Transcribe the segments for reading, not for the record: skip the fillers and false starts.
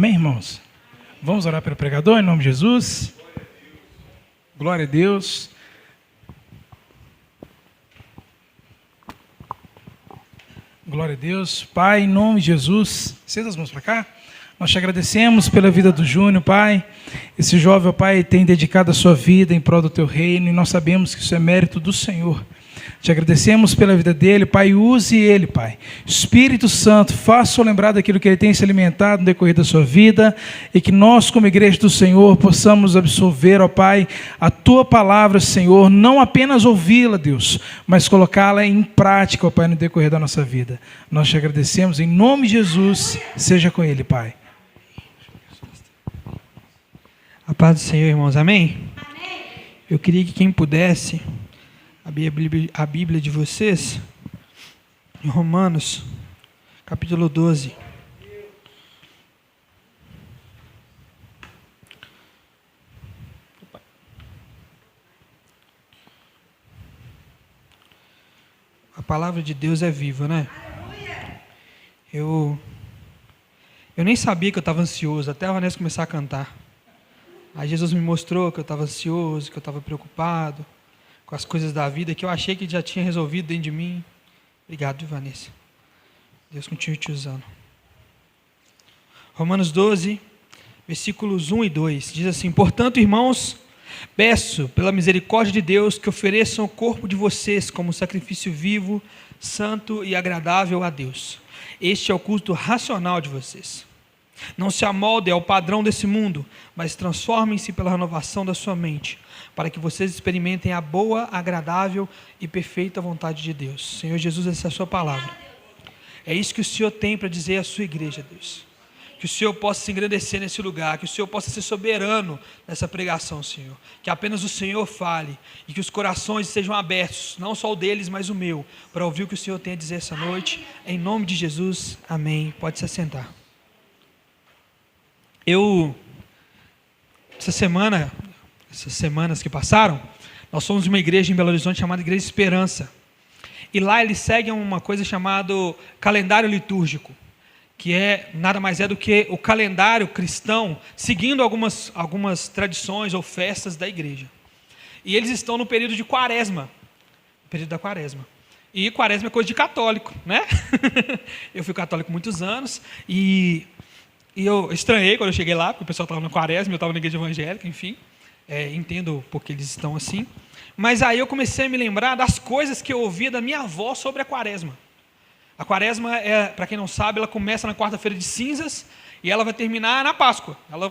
Amém, irmãos? Vamos orar pelo pregador em nome de Jesus. Glória a Deus. Glória a Deus. Pai, em nome de Jesus, estenda as mãos para cá. Nós te agradecemos pela vida do Júnior, Pai. Esse jovem, Pai, tem dedicado a sua vida em prol do teu reino e nós sabemos que isso é mérito do Senhor. Te agradecemos pela vida dele, Pai, use ele, Pai. Espírito Santo, faça-o lembrar daquilo que ele tem se alimentado no decorrer da sua vida e que nós, como igreja do Senhor, possamos absorver, ó Pai, a tua palavra, Senhor, não apenas ouvi-la, Deus, mas colocá-la em prática, ó Pai, no decorrer da nossa vida. Nós te agradecemos, em nome de Jesus, seja com ele, Pai. A paz do Senhor, irmãos, amém? Amém. Eu queria que quem pudesse abrir a Bíblia de vocês em Romanos, capítulo 12. A palavra de Deus é viva, né? Eu nem sabia que eu estava ansioso, até a Vanessa começar a cantar. Aí Jesus me mostrou que eu estava ansioso, que eu estava preocupado com as coisas da vida, que eu achei que já tinha resolvido dentro de mim. Obrigado, Vanessa. Deus continue te usando. Romanos 12, versículos 1 e 2, diz assim: portanto, irmãos, peço pela misericórdia de Deus que ofereçam o corpo de vocês como sacrifício vivo, santo e agradável a Deus. Este é o culto racional de vocês. Não se amoldem ao padrão desse mundo, mas transformem-se pela renovação da sua mente, para que vocês experimentem a boa, agradável e perfeita vontade de Deus. Senhor Jesus, essa é a sua palavra. É isso que o Senhor tem para dizer à sua igreja, Deus. Que o Senhor possa se engrandecer nesse lugar, que o Senhor possa ser soberano nessa pregação, Senhor. Que apenas o Senhor fale e que os corações sejam abertos, não só o deles, mas o meu, para ouvir o que o Senhor tem a dizer essa noite. Em nome de Jesus, amém. Pode se assentar. Essas semanas que passaram, nós fomos uma igreja em Belo Horizonte chamada Igreja Esperança. E lá eles seguem uma coisa chamada calendário litúrgico, que nada mais é do que o calendário cristão, seguindo algumas tradições ou festas da igreja. E eles estão no período de quaresma, período da quaresma. E quaresma é coisa de católico, né? Eu fui católico muitos anos e eu estranhei quando eu cheguei lá, porque o pessoal estava na quaresma, eu estava na igreja evangélica, enfim. Entendo porque eles estão assim. Mas aí eu comecei a me lembrar das coisas que eu ouvia da minha avó sobre a quaresma. A quaresma, para quem não sabe, ela começa na quarta-feira de cinzas e ela vai terminar na Páscoa. Ela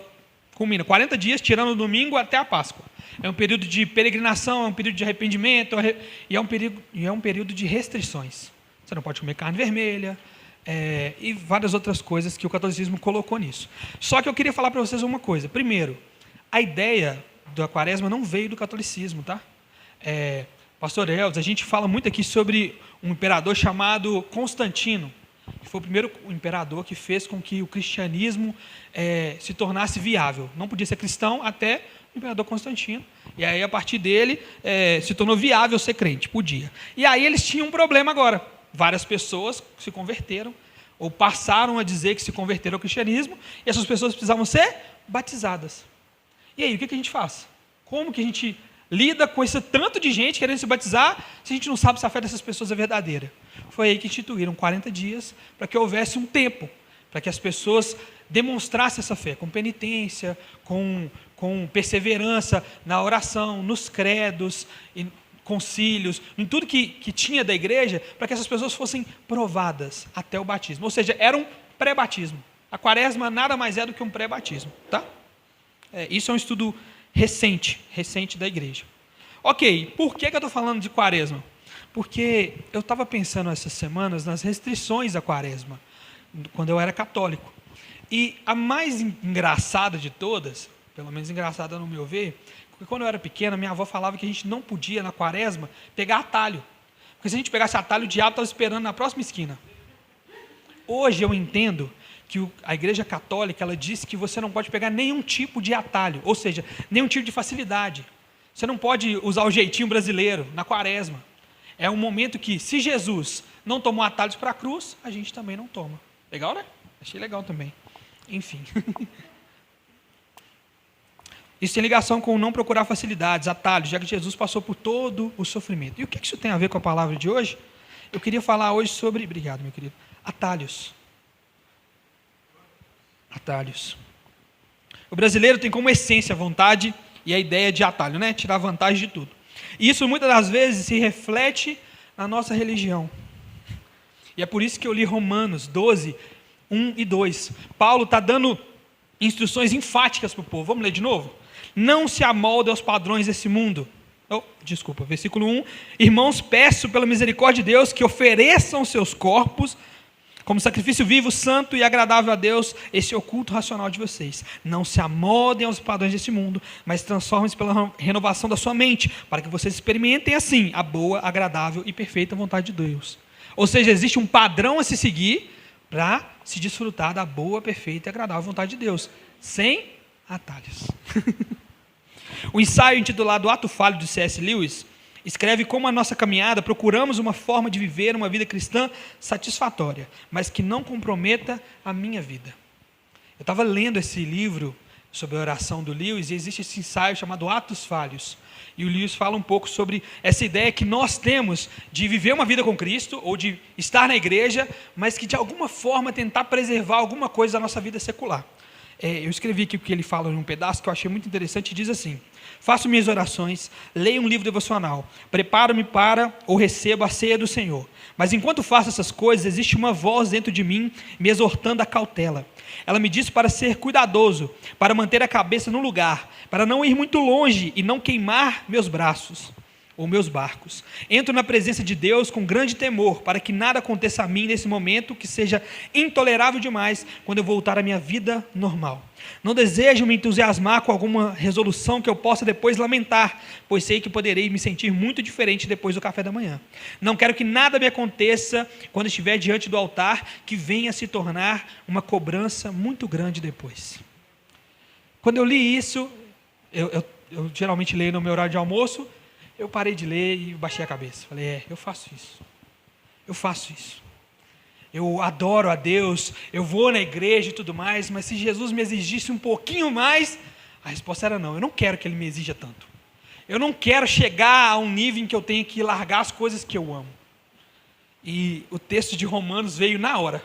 culmina 40 dias, tirando o domingo até a Páscoa. É um período de peregrinação, é um período de arrependimento e é um período de restrições. Você não pode comer carne vermelha, e várias outras coisas que o catolicismo colocou nisso. Só que eu queria falar para vocês uma coisa. Primeiro, a ideia da quaresma não veio do catolicismo, tá? Pastor Elvis, a gente fala muito aqui sobre um imperador chamado Constantino, que foi o primeiro imperador que fez com que o cristianismo se tornasse viável. Não podia ser cristão até o imperador Constantino. E aí, a partir dele, se tornou viável ser crente. Podia. E aí eles tinham um problema agora. Várias pessoas se converteram, ou passaram a dizer que se converteram ao cristianismo, e essas pessoas precisavam ser batizadas. E aí, o que a gente faz? Como que a gente lida com esse tanto de gente querendo se batizar, se a gente não sabe se a fé dessas pessoas é verdadeira? Foi aí que instituíram 40 dias, para que houvesse um tempo, para que as pessoas demonstrassem essa fé, com penitência, com perseverança na oração, nos credos, concílios, em tudo que tinha da igreja, para que essas pessoas fossem provadas até o batismo. Ou seja, era um pré-batismo. A quaresma nada mais é do que um pré-batismo. Tá? Isso é um estudo recente da igreja. Ok, por que eu estou falando de quaresma? Porque eu estava pensando essas semanas nas restrições da quaresma, quando eu era católico. E a mais engraçada de todas, pelo menos engraçada no meu ver, porque quando eu era pequena, minha avó falava que a gente não podia, na quaresma, pegar atalho. Porque se a gente pegasse atalho, o diabo estava esperando na próxima esquina. Hoje eu entendo que a Igreja Católica, ela diz que você não pode pegar nenhum tipo de atalho, ou seja, nenhum tipo de facilidade. Você não pode usar o jeitinho brasileiro na quaresma. É um momento que, se Jesus não tomou atalhos para a cruz, a gente também não toma. Legal, né? Achei legal também. Enfim. Isso tem ligação com não procurar facilidades, atalhos, já que Jesus passou por todo o sofrimento. E o que isso tem a ver com a palavra de hoje? Eu queria falar hoje sobre, obrigado, meu querido, atalhos. Atalhos. O brasileiro tem como essência a vontade e a ideia de atalho, né? Tirar vantagem de tudo. E isso muitas das vezes se reflete na nossa religião. E é por isso que eu li Romanos 12, 1 e 2. Paulo está dando instruções enfáticas para o povo. Vamos ler de novo? Não se amolde aos padrões desse mundo. Versículo 1. Irmãos, peço pela misericórdia de Deus que ofereçam seus corpos como sacrifício vivo, santo e agradável a Deus, esse oculto racional de vocês. Não se amoldem aos padrões desse mundo, mas transformem-se pela renovação da sua mente, para que vocês experimentem assim a boa, agradável e perfeita vontade de Deus. Ou seja, existe um padrão a se seguir para se desfrutar da boa, perfeita e agradável vontade de Deus, sem atalhos. O ensaio intitulado Ato Falho, de C.S. Lewis, escreve como a nossa caminhada procuramos uma forma de viver uma vida cristã satisfatória, mas que não comprometa a minha vida. Eu estava lendo esse livro sobre a oração do Lewis e existe esse ensaio chamado Atos Falhos. E o Lewis fala um pouco sobre essa ideia que nós temos de viver uma vida com Cristo ou de estar na igreja, mas que de alguma forma tentar preservar alguma coisa da nossa vida secular. Eu escrevi aqui o que ele fala em um pedaço que eu achei muito interessante e diz assim: faço minhas orações, leio um livro devocional, preparo-me para ou recebo a ceia do Senhor. Mas enquanto faço essas coisas, existe uma voz dentro de mim me exortando à cautela. Ela me diz para ser cuidadoso, para manter a cabeça no lugar, para não ir muito longe e não queimar meus braços ou meus barcos. Entro na presença de Deus com grande temor, para que nada aconteça a mim nesse momento que seja intolerável demais quando eu voltar à minha vida normal. Não desejo me entusiasmar com alguma resolução que eu possa depois lamentar, pois sei que poderei me sentir muito diferente depois do café da manhã. Não quero que nada me aconteça quando estiver diante do altar, que venha se tornar uma cobrança muito grande depois. Quando eu li isso, eu geralmente leio no meu horário de almoço, eu parei de ler e baixei a cabeça. Falei, eu faço isso. Eu faço isso. Eu adoro a Deus, eu vou na igreja e tudo mais, mas se Jesus me exigisse um pouquinho mais, a resposta era não. Eu não quero que Ele me exija tanto. Eu não quero chegar a um nível em que eu tenha que largar as coisas que eu amo. E o texto de Romanos veio na hora.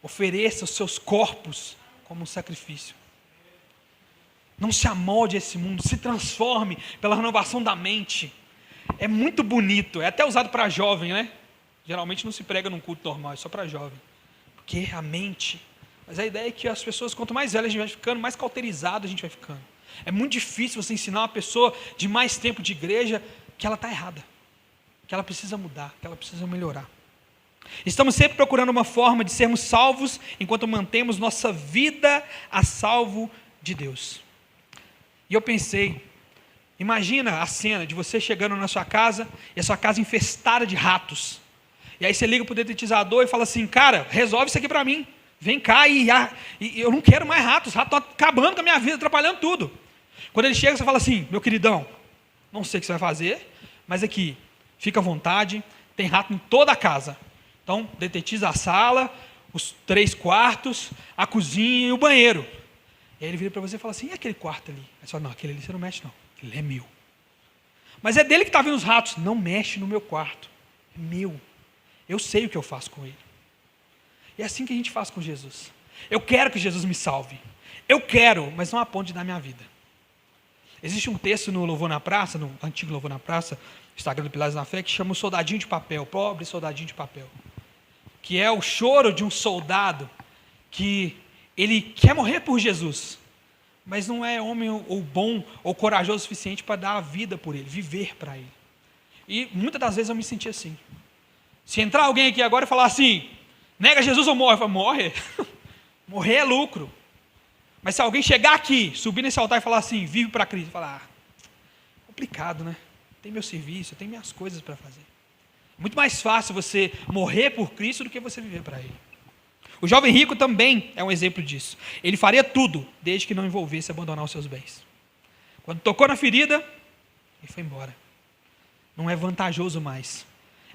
Ofereça os seus corpos como um sacrifício. Não se amolde a esse mundo, se transforme pela renovação da mente. É muito bonito, é até usado para jovem, né? Geralmente não se prega num culto normal, é só para jovem. Porque a mente. Mas a ideia é que as pessoas, quanto mais velhas a gente vai ficando, mais cauterizado a gente vai ficando. É muito difícil você ensinar uma pessoa de mais tempo de igreja que ela está errada, que ela precisa mudar, que ela precisa melhorar. Estamos sempre procurando uma forma de sermos salvos enquanto mantemos nossa vida a salvo de Deus. E eu pensei, imagina a cena de você chegando na sua casa e a sua casa infestada de ratos. E aí você liga para o detetizador e fala assim, cara, resolve isso aqui para mim. Vem cá e eu não quero mais ratos. Os ratos estão acabando com a minha vida, atrapalhando tudo. Quando ele chega, você fala assim, meu queridão, não sei o que você vai fazer, mas aqui, fica à vontade, tem rato em toda a casa. Então, detetiza a sala, os 3 quartos, a cozinha e o banheiro. E aí ele vira para você e fala assim, e aquele quarto ali? Aí você fala, não, aquele ali você não mexe não, ele é meu. Mas é dele que está vindo os ratos. Não mexe no meu quarto, é meu. Eu sei o que eu faço com ele. E é assim que a gente faz com Jesus. Eu quero que Jesus me salve. Eu quero, mas não a ponto de dar minha vida. Existe um texto no Louvor na Praça, no antigo Louvor na Praça, Instagram do Pilares na Fé, que chama o soldadinho de papel, pobre soldadinho de papel. Que é o choro de um soldado que ele quer morrer por Jesus, mas não é homem ou bom ou corajoso o suficiente para dar a vida por ele, viver para ele. E muitas das vezes eu me senti assim. Se entrar alguém aqui agora e falar assim, nega Jesus ou morre, eu falo, morre. Morrer é lucro. Mas se alguém chegar aqui, subir nesse altar e falar assim, vive para Cristo, falar, complicado, né? Tem meu serviço, tem minhas coisas para fazer. Muito mais fácil você morrer por Cristo do que você viver para Ele. O jovem rico também é um exemplo disso. Ele faria tudo, desde que não envolvesse abandonar os seus bens. Quando tocou na ferida, ele foi embora. Não é vantajoso mais.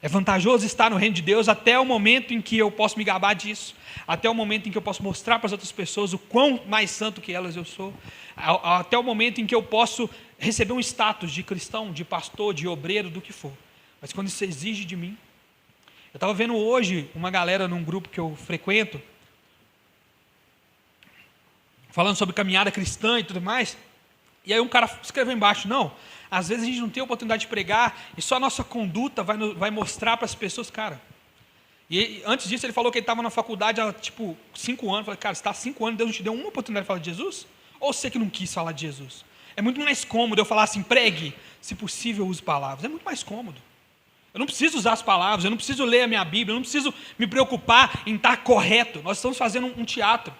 É vantajoso estar no reino de Deus até o momento em que eu posso me gabar disso, até o momento em que eu posso mostrar para as outras pessoas o quão mais santo que elas eu sou, até o momento em que eu posso receber um status de cristão, de pastor, de obreiro, do que for. Mas quando isso exige de mim... Eu estava vendo hoje uma galera num grupo que eu frequento, falando sobre caminhada cristã e tudo mais, e aí um cara escreveu embaixo, não, às vezes a gente não tem a oportunidade de pregar, e só a nossa conduta vai mostrar para as pessoas, cara. E antes disso ele falou que ele estava na faculdade há 5 anos, eu falei, cara, você está há 5 anos, Deus não te deu uma oportunidade de falar de Jesus? Ou você que não quis falar de Jesus? É muito mais cômodo eu falar assim, pregue, se possível use palavras, é muito mais cômodo. Eu não preciso usar as palavras, eu não preciso ler a minha Bíblia, eu não preciso me preocupar em estar correto. Nós estamos fazendo um teatro.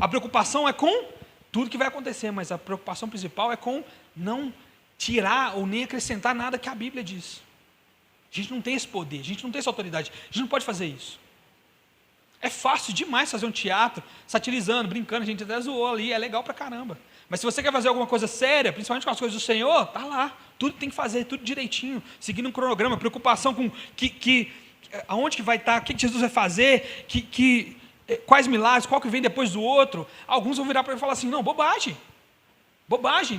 A preocupação é com tudo que vai acontecer, mas a preocupação principal é com não tirar ou nem acrescentar nada que a Bíblia diz. A gente não tem esse poder, a gente não tem essa autoridade, a gente não pode fazer isso. É fácil demais fazer um teatro, satirizando, brincando, a gente até zoou ali, é legal pra caramba. Mas se você quer fazer alguma coisa séria, principalmente com as coisas do Senhor, tá lá. Tudo tem que fazer, tudo direitinho, seguindo um cronograma, preocupação com aonde que vai estar, o que Jesus vai fazer, quais milagres, qual que vem depois do outro. Alguns vão virar para ele e falar assim, não, bobagem,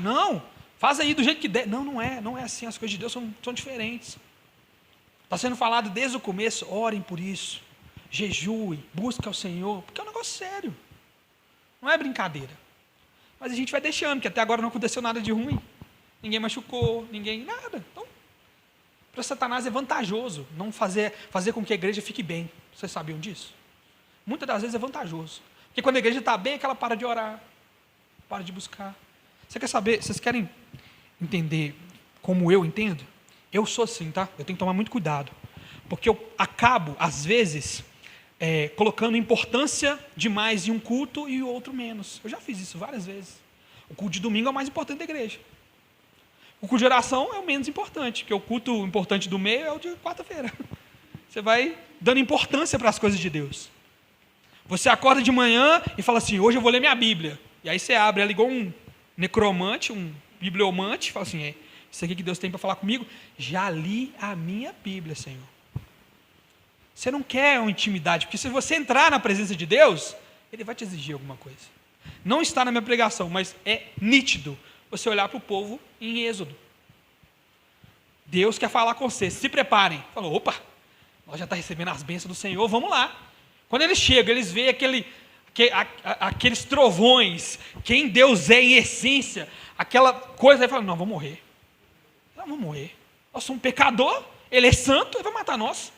não, faz aí do jeito que der. Não é assim, as coisas de Deus são diferentes. Está sendo falado desde o começo, orem por isso, jejuem, busquem ao Senhor, porque é um negócio sério, não é brincadeira. Mas a gente vai deixando, porque até agora não aconteceu nada de ruim. Ninguém machucou, nada. Então, para Satanás é vantajoso não fazer com que a igreja fique bem. Vocês sabiam disso? Muitas das vezes é vantajoso. Porque quando a igreja está bem, é que ela para de orar, para de buscar. Você quer saber, vocês querem entender como eu entendo? Eu sou assim, tá? Eu tenho que tomar muito cuidado. Porque eu acabo, às vezes... colocando importância demais em um culto e o outro menos. Eu já fiz isso várias vezes. O culto de domingo é o mais importante da igreja. O culto de oração é o menos importante, porque o culto importante do meio é o de quarta-feira. Você vai dando importância para as coisas de Deus. Você acorda de manhã e fala assim, hoje eu vou ler minha Bíblia. E aí você abre ela igual um necromante, um bibliomante, e fala assim, isso aqui que Deus tem para falar comigo, já li a minha Bíblia, Senhor. Você não quer uma intimidade, porque se você entrar na presença de Deus, Ele vai te exigir alguma coisa. Não está na minha pregação, mas é nítido você olhar para o povo em Êxodo. Deus quer falar com vocês, se preparem. Falou, opa, nós já estamos recebendo as bênçãos do Senhor, vamos lá. Quando eles chegam, eles veem aqueles trovões, quem Deus é em essência, aquela coisa, aí falam, não, vamos morrer. Não, vamos morrer. Nós somos um pecador, Ele é santo, Ele vai matar nós.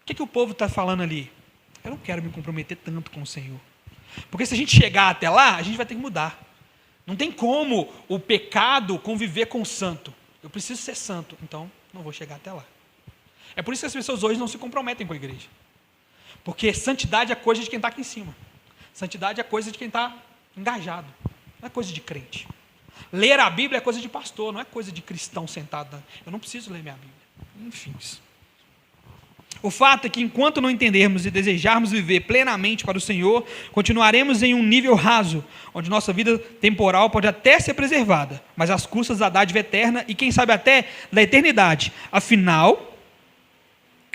O que o povo está falando ali? Eu não quero me comprometer tanto com o Senhor. Porque se a gente chegar até lá, a gente vai ter que mudar. Não tem como o pecado conviver com o santo. Eu preciso ser santo, então não vou chegar até lá. É por isso que as pessoas hoje não se comprometem com a igreja. Porque santidade é coisa de quem está aqui em cima. Santidade é coisa de quem está engajado. Não é coisa de crente. Ler a Bíblia é coisa de pastor, não é coisa de cristão sentado. Eu não preciso ler minha Bíblia. Enfim. O fato é que enquanto não entendermos e desejarmos viver plenamente para o Senhor, continuaremos em um nível raso, onde nossa vida temporal pode até ser preservada, mas às custas da dádiva eterna e quem sabe até da eternidade. Afinal,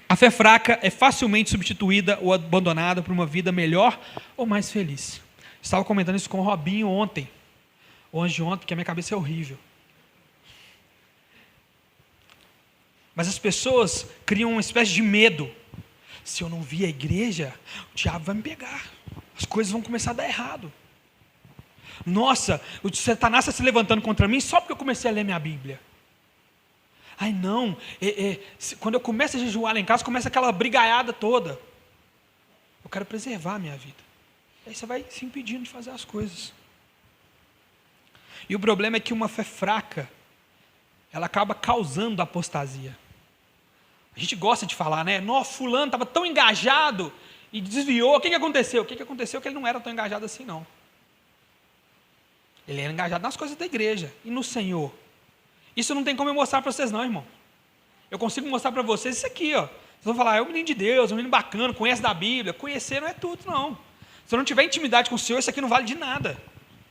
a fé fraca é facilmente substituída ou abandonada por uma vida melhor ou mais feliz. Estava comentando isso com o Robinho ontem, ou antes de ontem, porque a minha cabeça é horrível. Mas as pessoas criam uma espécie de medo. Se eu não vir à igreja, o diabo vai me pegar. As coisas vão começar a dar errado. Nossa, o Satanás está se levantando contra mim só porque eu comecei a ler minha Bíblia. Ai não, quando eu começo a jejuar lá em casa, começa aquela brigaiada toda. Eu quero preservar a minha vida. Aí você vai se impedindo de fazer as coisas. E o problema é que uma fé fraca, ela acaba causando apostasia. A gente gosta de falar, né? Nossa, fulano estava tão engajado e desviou. O que aconteceu? O que aconteceu é que ele não era tão engajado assim, não. Ele era engajado nas coisas da igreja e no Senhor. Isso não tem como eu mostrar para vocês não, irmão. Eu consigo mostrar para vocês isso aqui, ó. Vocês vão falar, é um menino de Deus, um menino bacana, conhece da Bíblia. Conhecer não é tudo, não. Se eu não tiver intimidade com o Senhor, isso aqui não vale de nada.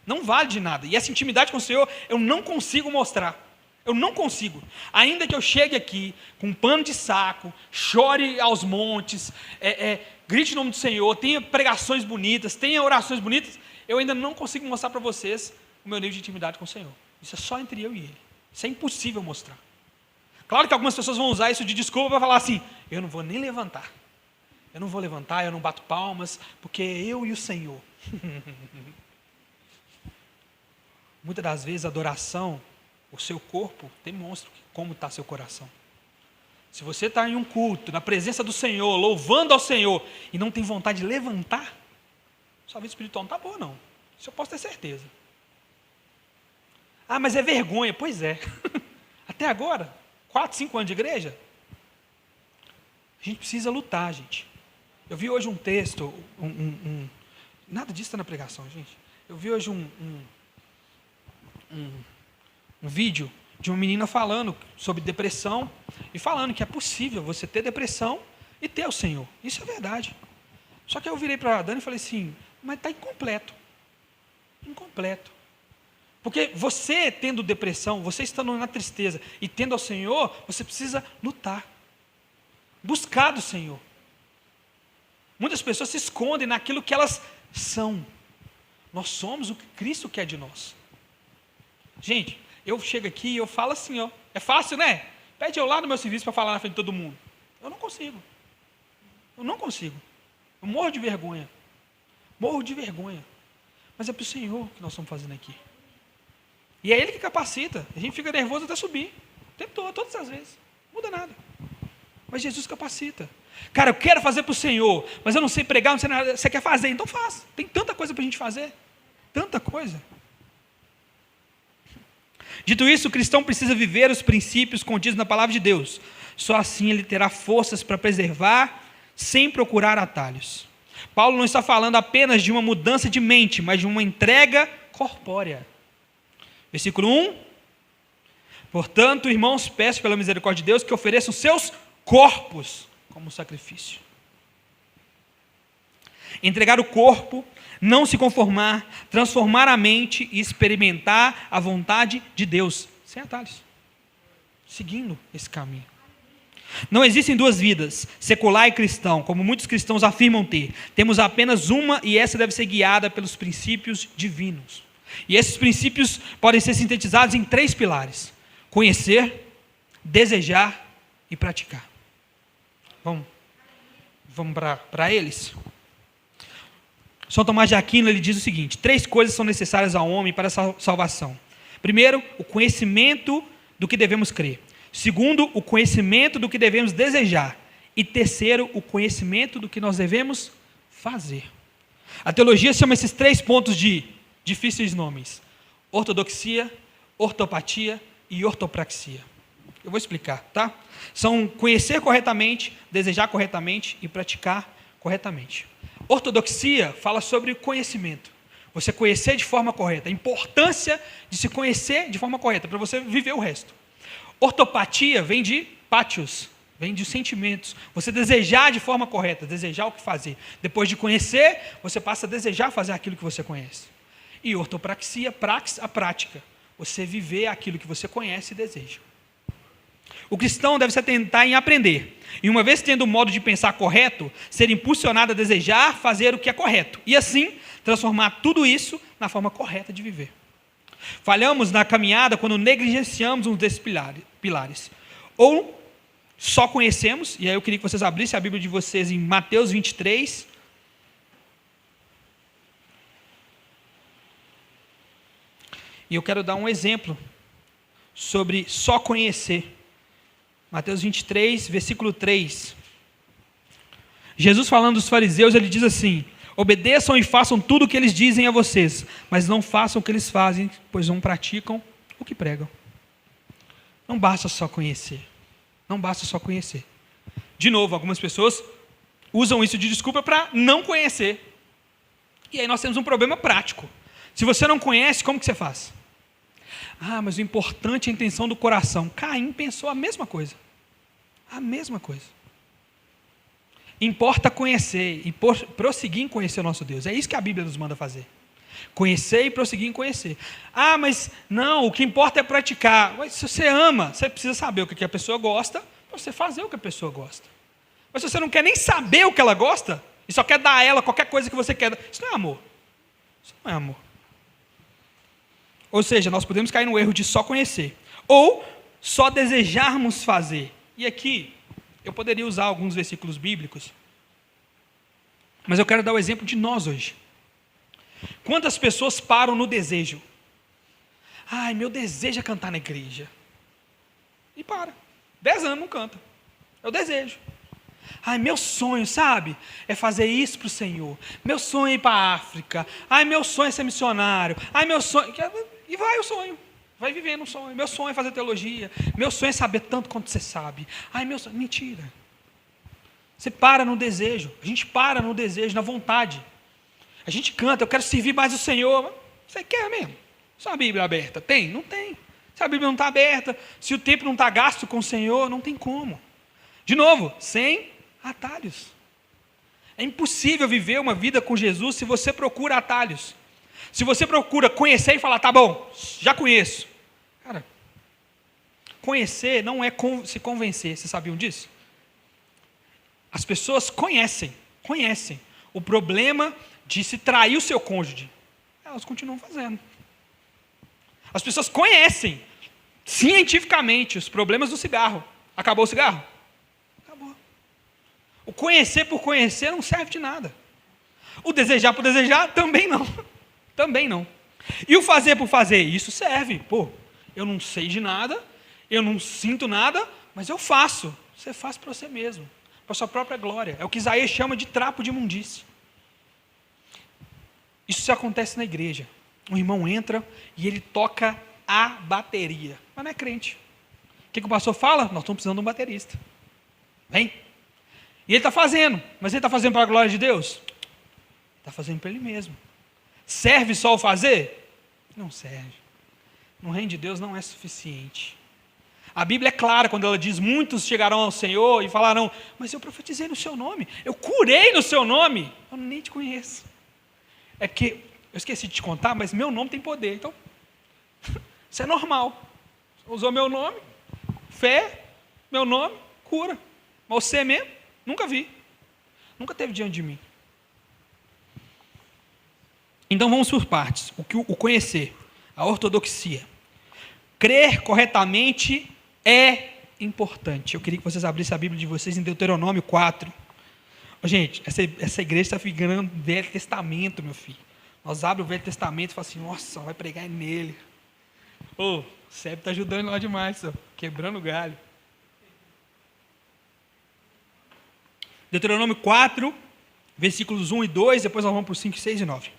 Não vale de nada. E essa intimidade com o Senhor, eu não consigo mostrar. Eu não consigo. Ainda que eu chegue aqui com um pano de saco, chore aos montes, grite o nome do Senhor, tenha pregações bonitas, tenha orações bonitas, eu ainda não consigo mostrar para vocês o meu nível de intimidade com o Senhor. Isso é só entre eu e Ele. Isso é impossível mostrar. Claro que algumas pessoas vão usar isso de desculpa para falar assim, eu não vou nem levantar. Eu não vou levantar, eu não bato palmas, porque eu e o Senhor. Muitas das vezes a adoração, o seu corpo demonstra como está seu coração. Se você está em um culto, na presença do Senhor, louvando ao Senhor, e não tem vontade de levantar, sua vida espiritual não está boa não. Isso eu posso ter certeza. Ah, mas é vergonha. Pois é. Até agora, 4, 5 anos de igreja, a gente precisa lutar, gente. Eu vi hoje um texto, nada disso está na pregação, gente. Eu vi hoje um vídeo de uma menina falando sobre depressão e falando que é possível você ter depressão e ter o Senhor. Isso é verdade. Só que eu virei para a Dani e falei assim, mas está incompleto. Incompleto. Porque você tendo depressão, você estando na tristeza e tendo ao Senhor, você precisa lutar. Buscar do Senhor. Muitas pessoas se escondem naquilo que elas são. Nós somos o que Cristo quer de nós. Gente, eu chego aqui e eu falo assim, ó. É fácil, né? Pede eu lá no meu serviço para falar na frente de todo mundo. Eu não consigo. Eu não consigo. Eu morro de vergonha. Morro de vergonha. Mas é para o Senhor que nós estamos fazendo aqui. E é Ele que capacita. A gente fica nervoso até subir. O tempo todo, todas as vezes. Não muda nada. Mas Jesus capacita. Cara, eu quero fazer para o Senhor, mas eu não sei pregar, não sei nada. Você quer fazer? Então faz. Tem tanta coisa para a gente fazer. Tanta coisa. Dito isso, o cristão precisa viver os princípios contidos na palavra de Deus. Só assim ele terá forças para preservar, sem procurar atalhos. Paulo não está falando apenas de uma mudança de mente, mas de uma entrega corpórea. Versículo 1. Portanto, irmãos, peço pela misericórdia de Deus que ofereçam seus corpos como sacrifício. Entregar o corpo, não se conformar, transformar a mente e experimentar a vontade de Deus, sem atalhos, seguindo esse caminho. Não existem duas vidas, secular e cristão, como muitos cristãos afirmam ter. Temos apenas uma e essa deve ser guiada pelos princípios divinos. E esses princípios podem ser sintetizados em 3 pilares: conhecer, desejar e praticar. Vamos para eles? São Tomás de Aquino, ele diz o seguinte: 3 coisas são necessárias ao homem para a salvação. Primeiro, o conhecimento do que devemos crer. Segundo, o conhecimento do que devemos desejar. E terceiro, o conhecimento do que nós devemos fazer. A teologia chama esses 3 pontos de difíceis nomes: ortodoxia, ortopatia e ortopraxia. Eu vou explicar, tá? São conhecer corretamente, desejar corretamente e praticar corretamente. Ortodoxia fala sobre conhecimento. Você conhecer de forma correta, a importância de se conhecer de forma correta, para você viver o resto. Ortopatia vem de pátios, vem de sentimentos. Você desejar de forma correta, desejar o que fazer. Depois de conhecer, você passa a desejar fazer aquilo que você conhece. E ortopraxia, a prática. Você viver aquilo que você conhece e deseja. O cristão deve se atentar em aprender. E uma vez tendo o modo de pensar correto, ser impulsionado a desejar fazer o que é correto. E assim, transformar tudo isso na forma correta de viver. Falhamos na caminhada quando negligenciamos um desses pilares. Ou só conhecemos, e aí eu queria que vocês abrissem a Bíblia de vocês em Mateus 23. E eu quero dar um exemplo sobre só conhecer. Mateus 23, versículo 3. Jesus falando dos fariseus, ele diz assim: obedeçam e façam tudo o que eles dizem a vocês, mas não façam o que eles fazem, pois não praticam o que pregam. Não basta só conhecer. Não basta só conhecer. De novo, algumas pessoas usam isso de desculpa para não conhecer. E aí nós temos um problema prático. Se você não conhece, como que você faz? Ah, mas o importante é a intenção do coração. Caim pensou a mesma coisa. A mesma coisa. Importa conhecer e prosseguir em conhecer o nosso Deus. É isso que a Bíblia nos manda fazer. Conhecer e prosseguir em conhecer. Ah, mas não, o que importa é praticar. Mas se você ama, você precisa saber o que a pessoa gosta, para você fazer o que a pessoa gosta. Mas se você não quer nem saber o que ela gosta, e só quer dar a ela qualquer coisa que você quer, isso não é amor. Isso não é amor. Ou seja, nós podemos cair no erro de só conhecer, ou só desejarmos fazer. E aqui, eu poderia usar alguns versículos bíblicos, mas eu quero dar o exemplo de nós hoje. Quantas pessoas param no desejo? Ai, meu desejo é cantar na igreja. E para. 10 anos não canta. É o desejo. Ai, meu sonho, sabe? É fazer isso para o Senhor. Meu sonho é ir para a África. Ai, meu sonho é ser missionário. Ai, meu sonho... E vai o sonho. Vai vivendo o sonho. Meu sonho é fazer teologia. Meu sonho é saber tanto quanto você sabe. Ai, meu sonho... Mentira. Você para no desejo. A gente para no desejo, na vontade. A gente canta, eu quero servir mais o Senhor. Você quer mesmo? Só a Bíblia aberta? Tem? Não tem. Se a Bíblia não está aberta, se o tempo não está gasto com o Senhor, não tem como. De novo, sem atalhos. É impossível viver uma vida com Jesus se você procura atalhos. Se você procura conhecer e falar, tá bom, já conheço. Cara, conhecer não é se convencer, vocês sabiam disso? As pessoas conhecem. O problema de se trair o seu cônjuge, elas continuam fazendo. As pessoas conhecem cientificamente os problemas do cigarro. Acabou o cigarro? Acabou. O conhecer por conhecer não serve de nada. O desejar por desejar também não. Também não. E o fazer por fazer, isso serve. Pô, eu não sei de nada, eu não sinto nada, mas eu faço. Você faz para você mesmo, para a sua própria glória. É o que Isaías chama de trapo de imundície. Isso acontece na igreja. Um irmão entra e ele toca a bateria, mas não é crente. O que o pastor fala? Nós estamos precisando de um baterista. Vem. E ele está fazendo, mas ele está fazendo para a glória de Deus? Está fazendo para ele mesmo. Serve só o fazer? Não serve. No reino de Deus não é suficiente. A Bíblia é clara quando ela diz, muitos chegarão ao Senhor e falarão, mas eu profetizei no seu nome, eu curei no seu nome, eu nem te conheço. É porque, eu esqueci de te contar, mas meu nome tem poder, então, isso é normal. Você usou meu nome, fé, meu nome, cura. Mas você mesmo, nunca vi. Nunca teve diante de mim. Então vamos por partes. O conhecer, a ortodoxia. Crer corretamente é importante. Eu queria que vocês abrissem a Bíblia de vocês em Deuteronômio 4. Gente, essa igreja está ficando Velho Testamento, meu filho. Nós abrimos o Velho Testamento e falamos assim, nossa, vai pregar nele. O Sérgio está ajudando lá demais, ó, quebrando o galho. Deuteronômio 4, versículos 1 e 2, depois nós vamos para os 5, 6 e 9.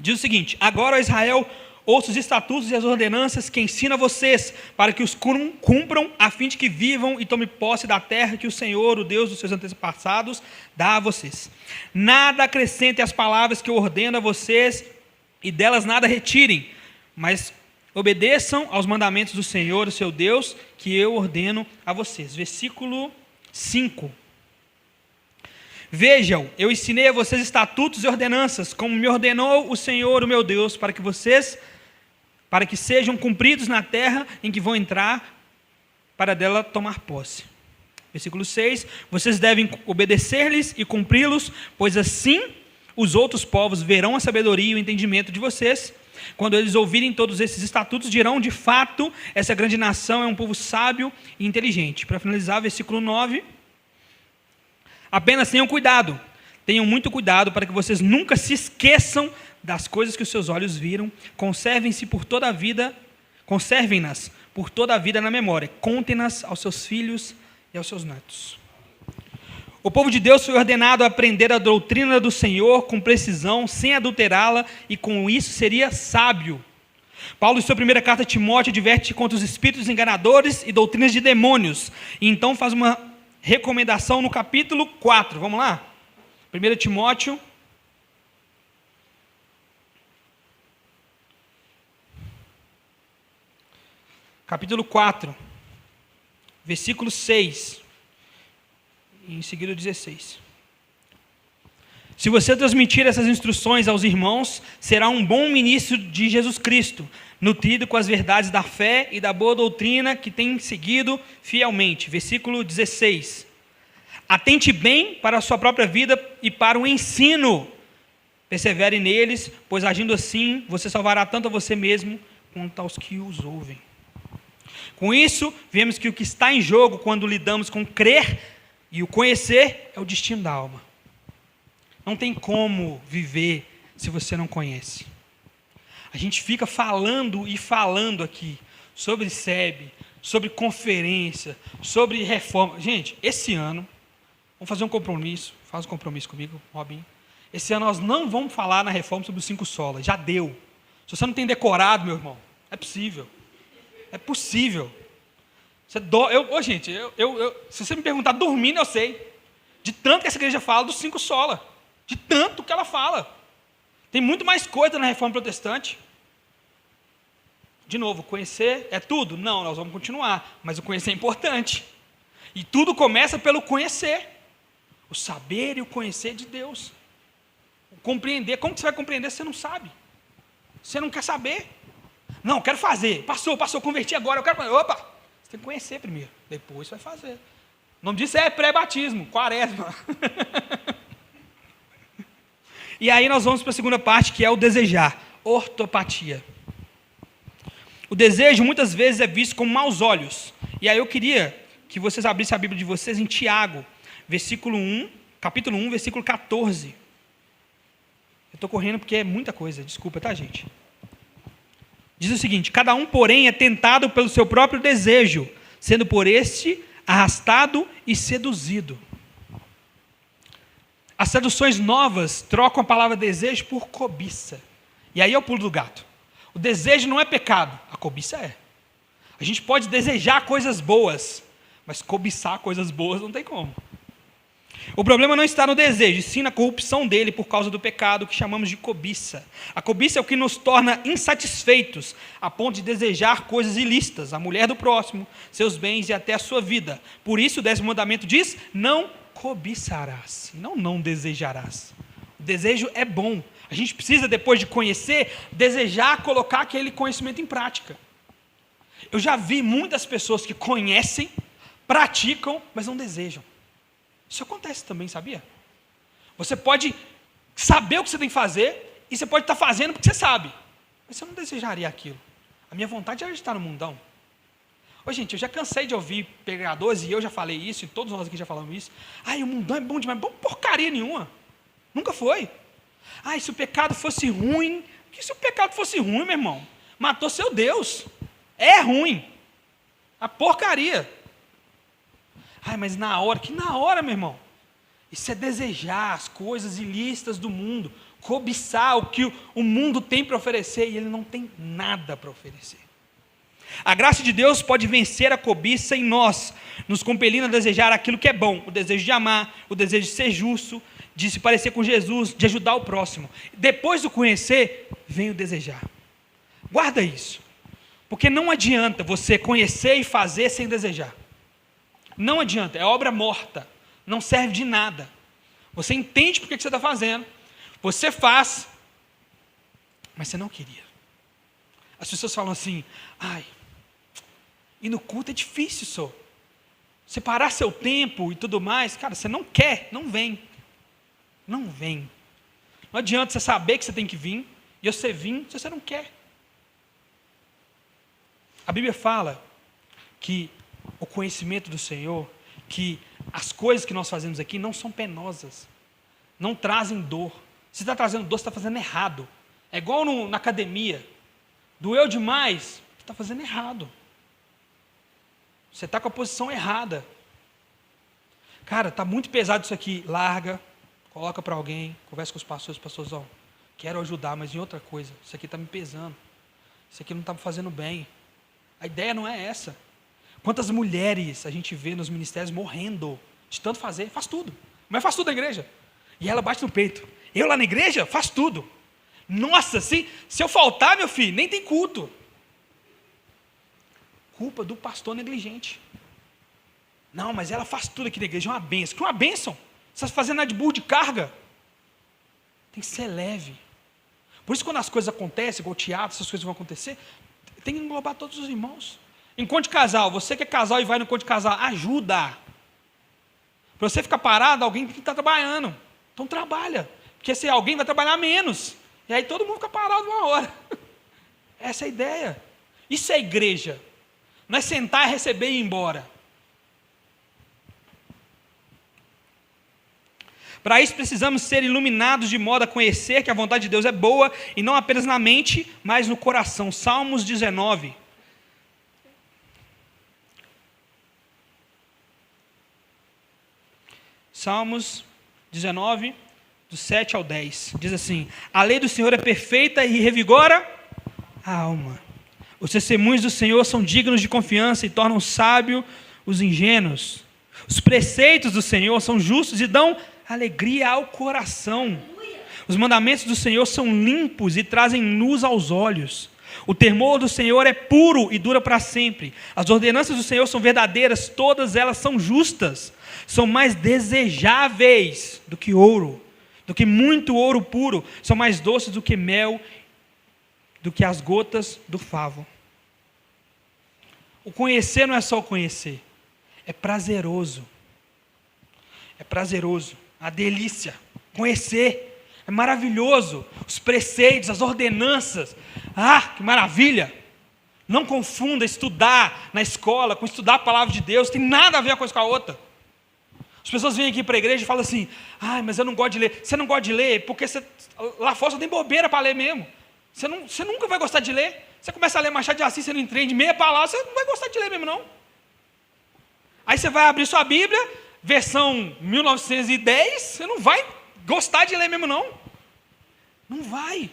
Diz o seguinte, agora, ó Israel, ouça os estatutos e as ordenanças que ensino a vocês, para que os cumpram, a fim de que vivam e tomem posse da terra que o Senhor, o Deus dos seus antepassados, dá a vocês. Nada acrescentem às palavras que eu ordeno a vocês, e delas nada retirem, mas obedeçam aos mandamentos do Senhor, o seu Deus, que eu ordeno a vocês. Versículo 5. Vejam, eu ensinei a vocês estatutos e ordenanças, como me ordenou o Senhor, o meu Deus, para que sejam cumpridos na terra em que vão entrar, para dela tomar posse. Versículo 6, vocês devem obedecer-lhes e cumpri-los, pois assim os outros povos verão a sabedoria e o entendimento de vocês. Quando eles ouvirem todos esses estatutos, dirão, de fato, essa grande nação é um povo sábio e inteligente. Para finalizar, versículo 9, apenas tenham muito cuidado para que vocês nunca se esqueçam das coisas que os seus olhos viram, conservem-nas por toda a vida na memória, contem-nas aos seus filhos e aos seus netos. O povo de Deus foi ordenado a aprender a doutrina do Senhor com precisão, sem adulterá-la, e com isso seria sábio. Paulo, em sua primeira carta a Timóteo, adverte contra os espíritos enganadores e doutrinas de demônios, e então faz uma recomendação no capítulo 4, vamos lá? 1 Timóteo, capítulo 4, versículo 6, e em seguida o 16. Se você transmitir essas instruções aos irmãos, será um bom ministro de Jesus Cristo, nutrido com as verdades da fé e da boa doutrina que tem seguido fielmente. Versículo 16. Atente bem para a sua própria vida e para o ensino. Persevere neles, pois agindo assim, você salvará tanto a você mesmo quanto aos que os ouvem. Com isso, vemos que o que está em jogo quando lidamos com crer e o conhecer é o destino da alma. Não tem como viver se você não conhece. A gente fica falando e falando aqui sobre SEB, sobre conferência, sobre reforma. Gente, esse ano, vamos fazer um compromisso, faz um compromisso comigo, Robinho. Esse ano nós não vamos falar na reforma sobre os 5 solas, já deu. Se você não tem decorado, meu irmão, é possível. É possível. Gente, se você me perguntar dormindo, eu sei. De tanto que essa igreja fala dos 5 solas. De tanto que ela fala. Tem muito mais coisa na reforma protestante. De novo, conhecer é tudo? Não, nós vamos continuar. Mas o conhecer é importante. E tudo começa pelo conhecer. O saber e o conhecer de Deus. O compreender. Como que você vai compreender se você não sabe? Você não quer saber. Não, quero fazer. Passou, converti agora. Eu quero fazer. Opa! Você tem que conhecer primeiro. Depois você vai fazer. O nome disso é pré-batismo, quaresma. E aí nós vamos para a segunda parte, que é o desejar. Ortopatia. O desejo muitas vezes é visto com maus olhos. E aí eu queria que vocês abrissem a Bíblia de vocês em Tiago, capítulo 1, versículo 14. Eu estou correndo porque é muita coisa, desculpa, tá, gente? Diz o seguinte: cada um, porém, é tentado pelo seu próprio desejo, sendo por este arrastado e seduzido. As traduções novas trocam a palavra desejo por cobiça. E aí é o pulo do gato. O desejo não é pecado, a cobiça é. A gente pode desejar coisas boas, mas cobiçar coisas boas não tem como. O problema não está no desejo, e sim na corrupção dele por causa do pecado que chamamos de cobiça. A cobiça é o que nos torna insatisfeitos, a ponto de desejar coisas ilícitas, a mulher do próximo, seus bens e até a sua vida. Por isso o 10º mandamento diz: não cobiçarás, não desejarás. O desejo é bom. A gente precisa, depois de conhecer, desejar colocar aquele conhecimento em prática. Eu já vi muitas pessoas que conhecem, praticam, mas não desejam. Isso acontece também, sabia? Você pode saber o que você tem que fazer, e você pode estar fazendo porque você sabe, mas você não desejaria aquilo. A minha vontade era de estar no mundão. Ô, gente, eu já cansei de ouvir pregadores, e eu já falei isso, e todos nós aqui já falamos isso. Ai, o mundão é bom demais. Bom porcaria nenhuma. Nunca foi. Ai, se o pecado fosse ruim. Que se o pecado fosse ruim, meu irmão? Matou seu Deus. É ruim. A porcaria. Ai, mas na hora. Que na hora, meu irmão? Isso é desejar as coisas ilícitas do mundo. Cobiçar o que o mundo tem para oferecer, e ele não tem nada para oferecer. A graça de Deus pode vencer a cobiça em nós, nos compelindo a desejar aquilo que é bom, o desejo de amar, o desejo de ser justo, de se parecer com Jesus, de ajudar o próximo. Depois do conhecer, vem o desejar. Guarda isso, porque não adianta você conhecer e fazer sem desejar. Não adianta, é obra morta, não serve de nada. Você entende por que você está fazendo, você faz, mas você não queria. As pessoas falam assim: ai, e no culto é difícil, só. Separar seu tempo e tudo mais. Cara, você não quer, não vem. Não vem. Não adianta você saber que você tem que vir, e você vir se você não quer. A Bíblia fala que o conhecimento do Senhor, que as coisas que nós fazemos aqui não são penosas, não trazem dor. Se está trazendo dor, você está fazendo errado. É igual na academia. Doeu demais, você está fazendo errado. Você está com a posição errada. Cara, está muito pesado isso aqui. Larga, coloca para alguém, conversa com os pastores, ó, quero ajudar, mas em outra coisa. Isso aqui está me pesando. Isso aqui não está me fazendo bem. A ideia não é essa. Quantas mulheres a gente vê nos ministérios morrendo de tanto fazer? Faz tudo. Mas faz tudo na igreja. E ela bate no peito. Eu lá na igreja, faço tudo. Nossa, se eu faltar, meu filho, nem tem culto. Culpa do pastor negligente. Não, mas ela faz tudo aqui na igreja, é uma bênção. Que uma bênção? Você está fazendo nada de burro de carga. tem que ser leve. Por isso, quando as coisas acontecem, igual o teatro, essas coisas vão acontecer, tem que englobar todos os irmãos. Encontro de casal, você que é casal e vai no encontro de casal, ajuda. Para você ficar parado, alguém tem que estar trabalhando. Então trabalha. Porque se alguém vai trabalhar menos. E aí todo mundo fica parado uma hora. Essa é a ideia. Isso é igreja. Não é sentar, receber e ir embora. Para isso precisamos ser iluminados de modo a conhecer que a vontade de Deus é boa, e não apenas na mente, mas no coração. Salmos 19. Salmos 19, do 7 ao 10. Diz assim: a lei do Senhor é perfeita e revigora a alma. Os testemunhos do Senhor são dignos de confiança e tornam sábio os ingênuos. Os preceitos do Senhor são justos e dão alegria ao coração. Os mandamentos do Senhor são limpos e trazem luz aos olhos. O temor do Senhor é puro e dura para sempre. As ordenanças do Senhor são verdadeiras, todas elas são justas. São mais desejáveis do que ouro, do que muito ouro puro. São mais doces do que mel, do que as gotas do favo. O conhecer não é só o conhecer, é prazeroso. É prazeroso, a delícia. Conhecer é maravilhoso. Os preceitos, as ordenanças. Ah, que maravilha! Não confunda estudar na escola com estudar a palavra de Deus. Tem nada a ver uma coisa com a outra. As pessoas vêm aqui para a igreja e falam assim: ah, mas eu não gosto de ler. Você não gosta de ler porque lá fora só tem bobeira para ler mesmo. Você nunca vai gostar de ler. Você começa a ler Machado de Assis, você não entende meia palavra, você não vai gostar de ler mesmo, não. Aí você vai abrir sua Bíblia, versão 1910, você não vai gostar de ler mesmo, não. Não vai.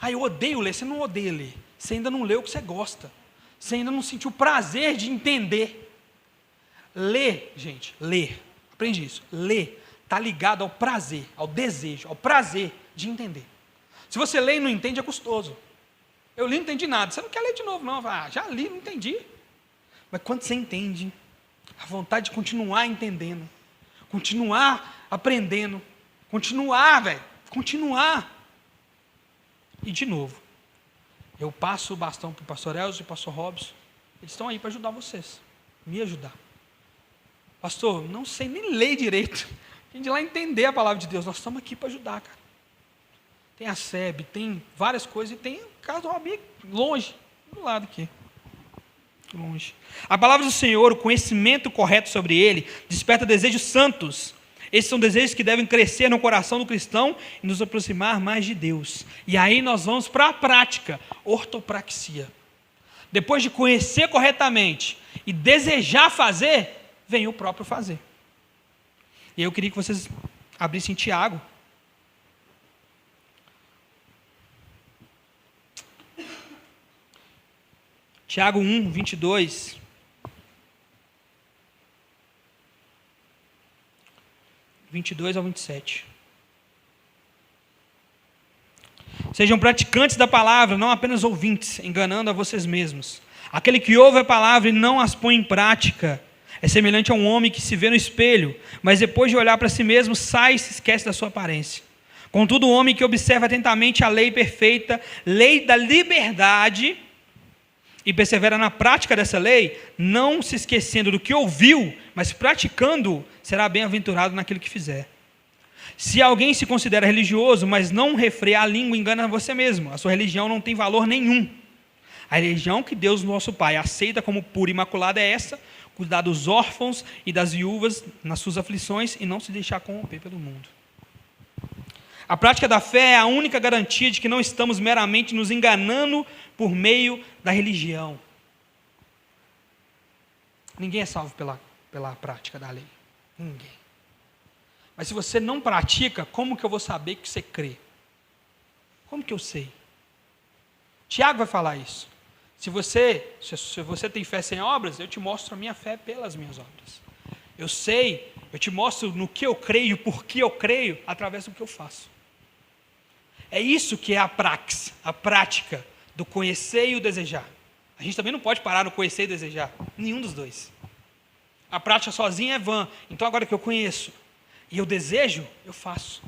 Ah, eu odeio ler. Você não odeia ler. Você ainda não leu o que você gosta. Você ainda não sentiu o prazer de entender. Ler, gente, ler. Aprende isso. Ler está ligado ao prazer, ao desejo, ao prazer de entender. Se você lê e não entende, é custoso. Eu li e não entendi nada. Você não quer ler de novo, não. Ah, já li, não entendi. Mas quando você entende, a vontade de continuar entendendo, continuar aprendendo, continuar, velho, continuar. E de novo, eu passo o bastão para o pastor Elcio e o pastor Robson. Eles estão aí para ajudar vocês, me ajudar. Pastor, não sei nem ler direito. A gente ir lá entender a palavra de Deus. Nós estamos aqui para ajudar, cara. Tem a SEB, tem várias coisas, e tem o caso do Robinho longe, do lado aqui. Longe. A palavra do Senhor, o conhecimento correto sobre ele, desperta desejos santos. Esses são desejos que devem crescer no coração do cristão e nos aproximar mais de Deus. E aí nós vamos para a prática, ortopraxia. Depois de conhecer corretamente e desejar fazer, vem o próprio fazer. E eu queria que vocês abrissem Tiago. Tiago 1, 22. (22 ao 27). Sejam praticantes da palavra, não apenas ouvintes, enganando a vocês mesmos. Aquele que ouve a palavra e não as põe em prática é semelhante a um homem que se vê no espelho, mas depois de olhar para si mesmo, sai e se esquece da sua aparência. Contudo, o homem que observa atentamente a lei perfeita, lei da liberdade, e persevera na prática dessa lei, não se esquecendo do que ouviu, mas praticando, será bem-aventurado naquilo que fizer. Se alguém se considera religioso, mas não refreia a língua, engana você mesmo. A sua religião não tem valor nenhum. A religião que Deus, nosso Pai, aceita como pura e imaculada é essa: cuidar dos órfãos e das viúvas nas suas aflições e não se deixar corromper pelo mundo. A prática da fé é a única garantia de que não estamos meramente nos enganando por meio da religião. Ninguém é salvo pela prática da lei. Ninguém. Mas se você não pratica, como que eu vou saber que você crê? Como que eu sei? Tiago vai falar isso. Se você tem fé sem obras, eu te mostro a minha fé pelas minhas obras. Eu sei, eu te mostro no que eu creio, por que eu creio, através do que eu faço. É isso que é a praxis, a prática do conhecer e o desejar. A gente também não pode parar no conhecer e desejar, nenhum dos dois. A prática sozinha é vã. Então agora que eu conheço e eu desejo, eu faço.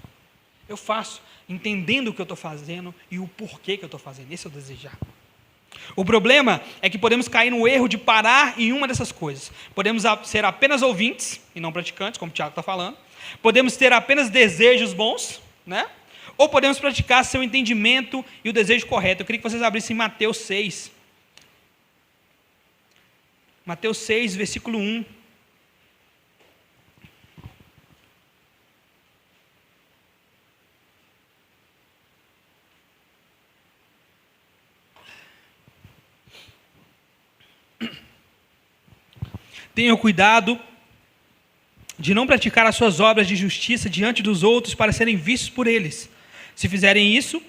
Eu faço entendendo o que eu estou fazendo e o porquê que eu estou fazendo. Esse é o desejar. O problema é que podemos cair no erro de parar em uma dessas coisas. Podemos ser apenas ouvintes e não praticantes, como o Tiago está falando. Podemos ter apenas desejos bons, né? Ou podemos praticar seu entendimento e o desejo correto. Eu queria que vocês abrissem Mateus 6. Mateus 6, versículo 1. Tenham cuidado de não praticar as suas obras de justiça diante dos outros para serem vistos por eles. Se fizerem isso,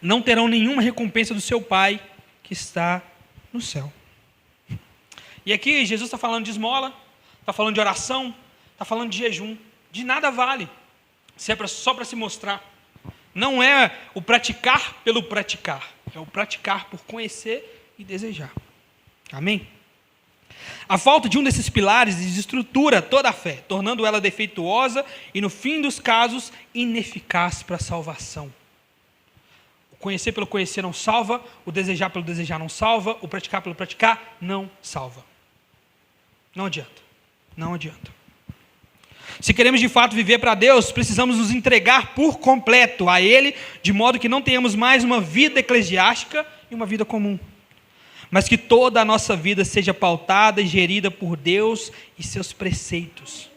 não terão nenhuma recompensa do seu Pai que está no céu. E aqui Jesus está falando de esmola, está falando de oração, está falando de jejum. De nada vale, se é só para se mostrar. Não é o praticar pelo praticar, é o praticar por conhecer e desejar. Amém? A falta de um desses pilares desestrutura toda a fé, tornando ela defeituosa e, no fim dos casos, ineficaz para a salvação. O conhecer pelo conhecer não salva, o desejar pelo desejar não salva, o praticar pelo praticar não salva. Não adianta. Não adianta. Se queremos de fato viver para Deus, precisamos nos entregar por completo a Ele, de modo que não tenhamos mais uma vida eclesiástica e uma vida comum, mas que toda a nossa vida seja pautada e gerida por Deus e seus preceitos.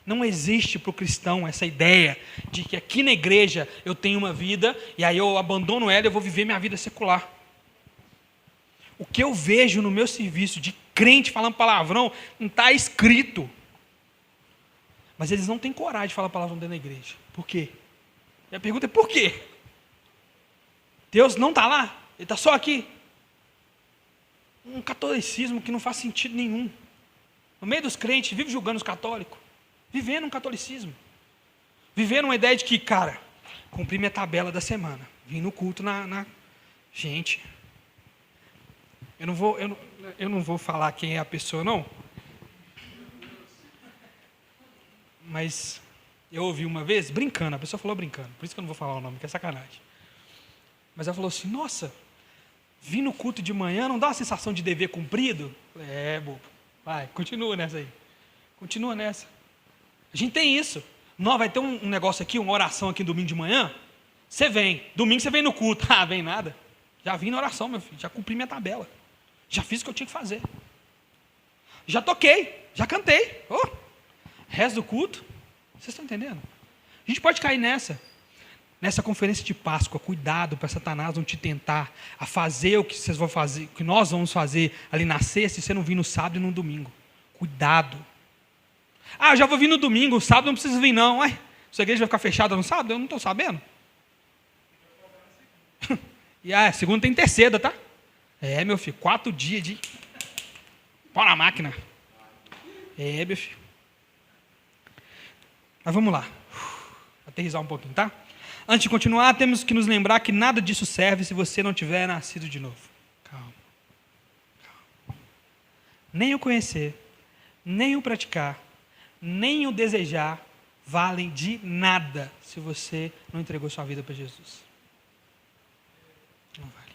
Não existe para o cristão essa ideia de que aqui na igreja eu tenho uma vida e aí eu abandono ela e eu vou viver minha vida secular. O que eu vejo no meu serviço de crente falando palavrão não está escrito. Mas eles não têm coragem de falar palavrão dentro da igreja. Por quê? E a pergunta é por quê? Deus não está lá? Ele está só aqui? Um catolicismo que não faz sentido nenhum. No meio dos crentes, vive julgando os católicos. Vivendo um catolicismo. Vivendo uma ideia de que, cara, cumpri minha tabela da semana. Vim no culto Gente, eu não vou falar quem é a pessoa, não. Mas eu ouvi uma vez, brincando, a pessoa falou brincando, por isso que eu não vou falar o nome, que é sacanagem. Mas ela falou assim, nossa, vim no culto de manhã, não dá uma sensação de dever cumprido? É, bobo. Vai, continua nessa aí. Continua nessa. A gente tem isso. Não, vai ter um negócio aqui, uma oração aqui domingo de manhã. Você vem. Domingo você vem no culto. Ah, vem nada. Já vim na oração, meu filho. Já cumpri minha tabela. Já fiz o que eu tinha que fazer. Já toquei. Já cantei. Resto do culto. Vocês estão entendendo? A gente pode cair nessa conferência de Páscoa, cuidado para Satanás não te tentar a fazer o que vocês vão fazer, o que nós vamos fazer ali na sexta e você não vir no sábado e no domingo. Cuidado. Ah, eu já vou vir no domingo, o sábado não precisa vir não. Ué, sua igreja vai ficar fechada no sábado? Eu não estou sabendo. E segunda tem terceira, tá? É, meu filho, 4 dias de... Pau na máquina. É, meu filho. Mas vamos lá. Aterrissar um pouquinho, tá? Antes de continuar, temos que nos lembrar que nada disso serve se você não tiver nascido de novo. Calma. Nem o conhecer, nem o praticar, nem o desejar valem de nada se você não entregou sua vida para Jesus. Não vale.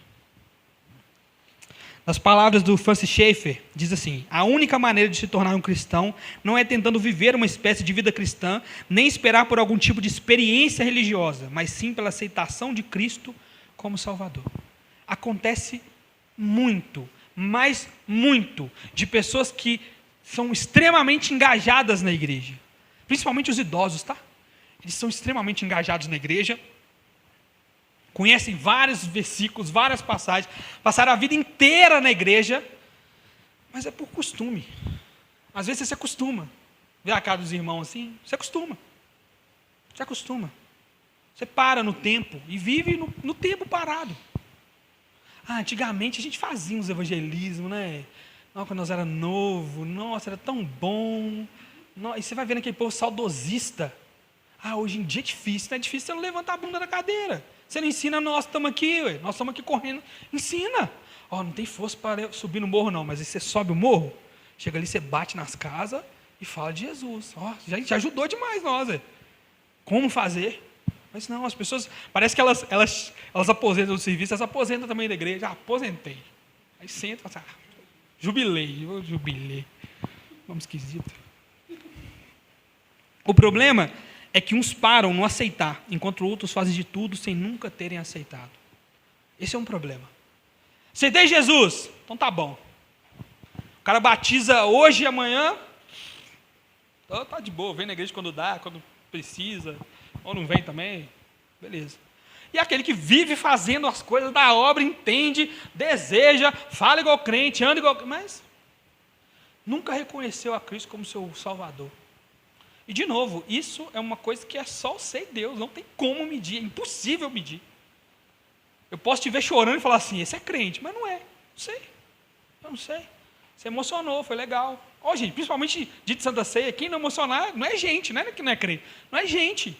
Nas palavras do Francis Schaeffer, diz assim: a única maneira de se tornar um cristão não é tentando viver uma espécie de vida cristã, nem esperar por algum tipo de experiência religiosa, mas sim pela aceitação de Cristo como Salvador. Acontece muito, mas muito, de pessoas que são extremamente engajadas na igreja, principalmente os idosos, tá? Eles são extremamente engajados na igreja, conhecem vários versículos, várias passagens, passaram a vida inteira na igreja, mas é por costume. Às vezes você se acostuma. Vê a cara dos irmãos assim, você acostuma. Você acostuma. Você para no tempo e vive no tempo parado. Antigamente a gente fazia uns evangelismos, né? Quando nós era novo, nossa, era tão bom. E você vai vendo aquele povo saudosista. Hoje em dia é difícil, não é difícil você não levantar a bunda da cadeira. Você não ensina, nós estamos aqui, ué. Nós estamos aqui correndo. Ensina. Não tem força para subir no morro, não, mas aí você sobe o morro, chega ali, você bate nas casas e fala de Jesus. Já ajudou demais nós, ué. Como fazer? Mas não, as pessoas, parece que elas aposentam do serviço, elas aposentam também da igreja. Aposentei. Aí senta e fala assim, jubilei. Vamos esquisito. O problema é que uns param no aceitar, enquanto outros fazem de tudo sem nunca terem aceitado. Esse é um problema. Aceitei Jesus, então tá bom. O cara batiza hoje e amanhã, então tá de boa, vem na igreja quando dá, quando precisa, ou não vem também, beleza. E aquele que vive fazendo as coisas da obra, entende, deseja, fala igual crente, anda igual, mas nunca reconheceu a Cristo como seu Salvador. E de novo, isso é uma coisa que é só eu sei Deus, não tem como medir, é impossível medir. Eu posso te ver chorando e falar assim, esse é crente, mas não é, eu não sei. Você emocionou, foi legal. Ó, gente, principalmente dia de Santa Ceia, quem não emocionar, não é gente, não é que não é crente, não é gente.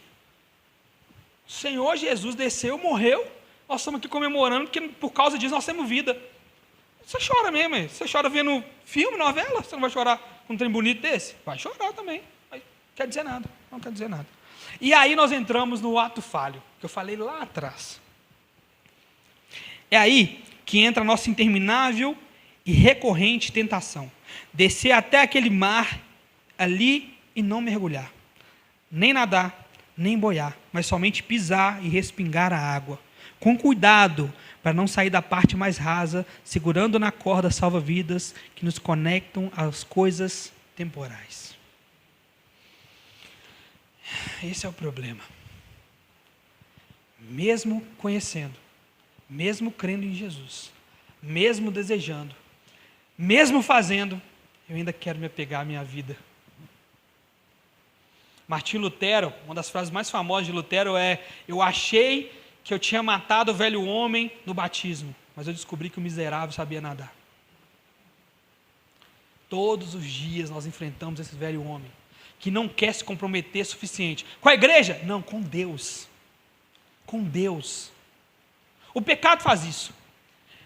O Senhor Jesus desceu, morreu, nós estamos aqui comemorando, porque por causa disso nós temos vida. Você chora mesmo, você chora vendo filme, novela, você não vai chorar com um trem bonito desse? Vai chorar também, mas quer dizer nada, não quer dizer nada. E aí nós entramos no ato falho, que eu falei lá atrás. É aí que entra a nossa interminável e recorrente tentação. Descer até aquele mar ali e não mergulhar, nem nadar, nem boiar, mas somente pisar e respingar a água, com cuidado para não sair da parte mais rasa, segurando na corda salva-vidas que nos conectam às coisas temporais. Esse é o problema. Mesmo conhecendo, mesmo crendo em Jesus, mesmo desejando, mesmo fazendo, eu ainda quero me apegar à minha vida. Martim Lutero, uma das frases mais famosas de Lutero é: eu achei que eu tinha matado o velho homem no batismo, mas eu descobri que o miserável sabia nadar. Todos os dias nós enfrentamos esse velho homem, que não quer se comprometer o suficiente. Com a igreja? Não, com Deus. Com Deus. O pecado faz isso.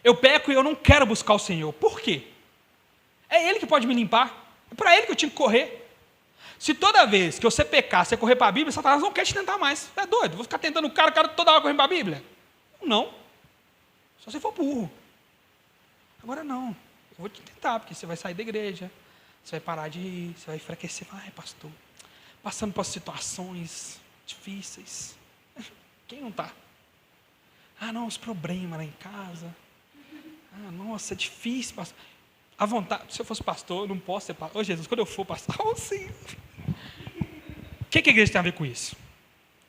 Eu peco e eu não quero buscar o Senhor. Por quê? É Ele que pode me limpar. É para Ele que eu tinha que correr. Se toda vez que você pecar, você correr para a Bíblia, Satanás não quer te tentar mais. Você é doido? Vou ficar tentando o cara toda hora correndo para a Bíblia? Não. Só se for burro. Agora não. Eu vou te tentar, porque você vai sair da igreja, você vai parar de ir, você vai enfraquecer. Ai, pastor, passando por situações difíceis. Quem não está? Ah, não, os problemas lá em casa. Ah, nossa, é difícil, pastor. À vontade, se eu fosse pastor, eu não posso ser pastor. Ô Jesus, quando eu for pastor, oh Senhor. O que a igreja tem a ver com isso?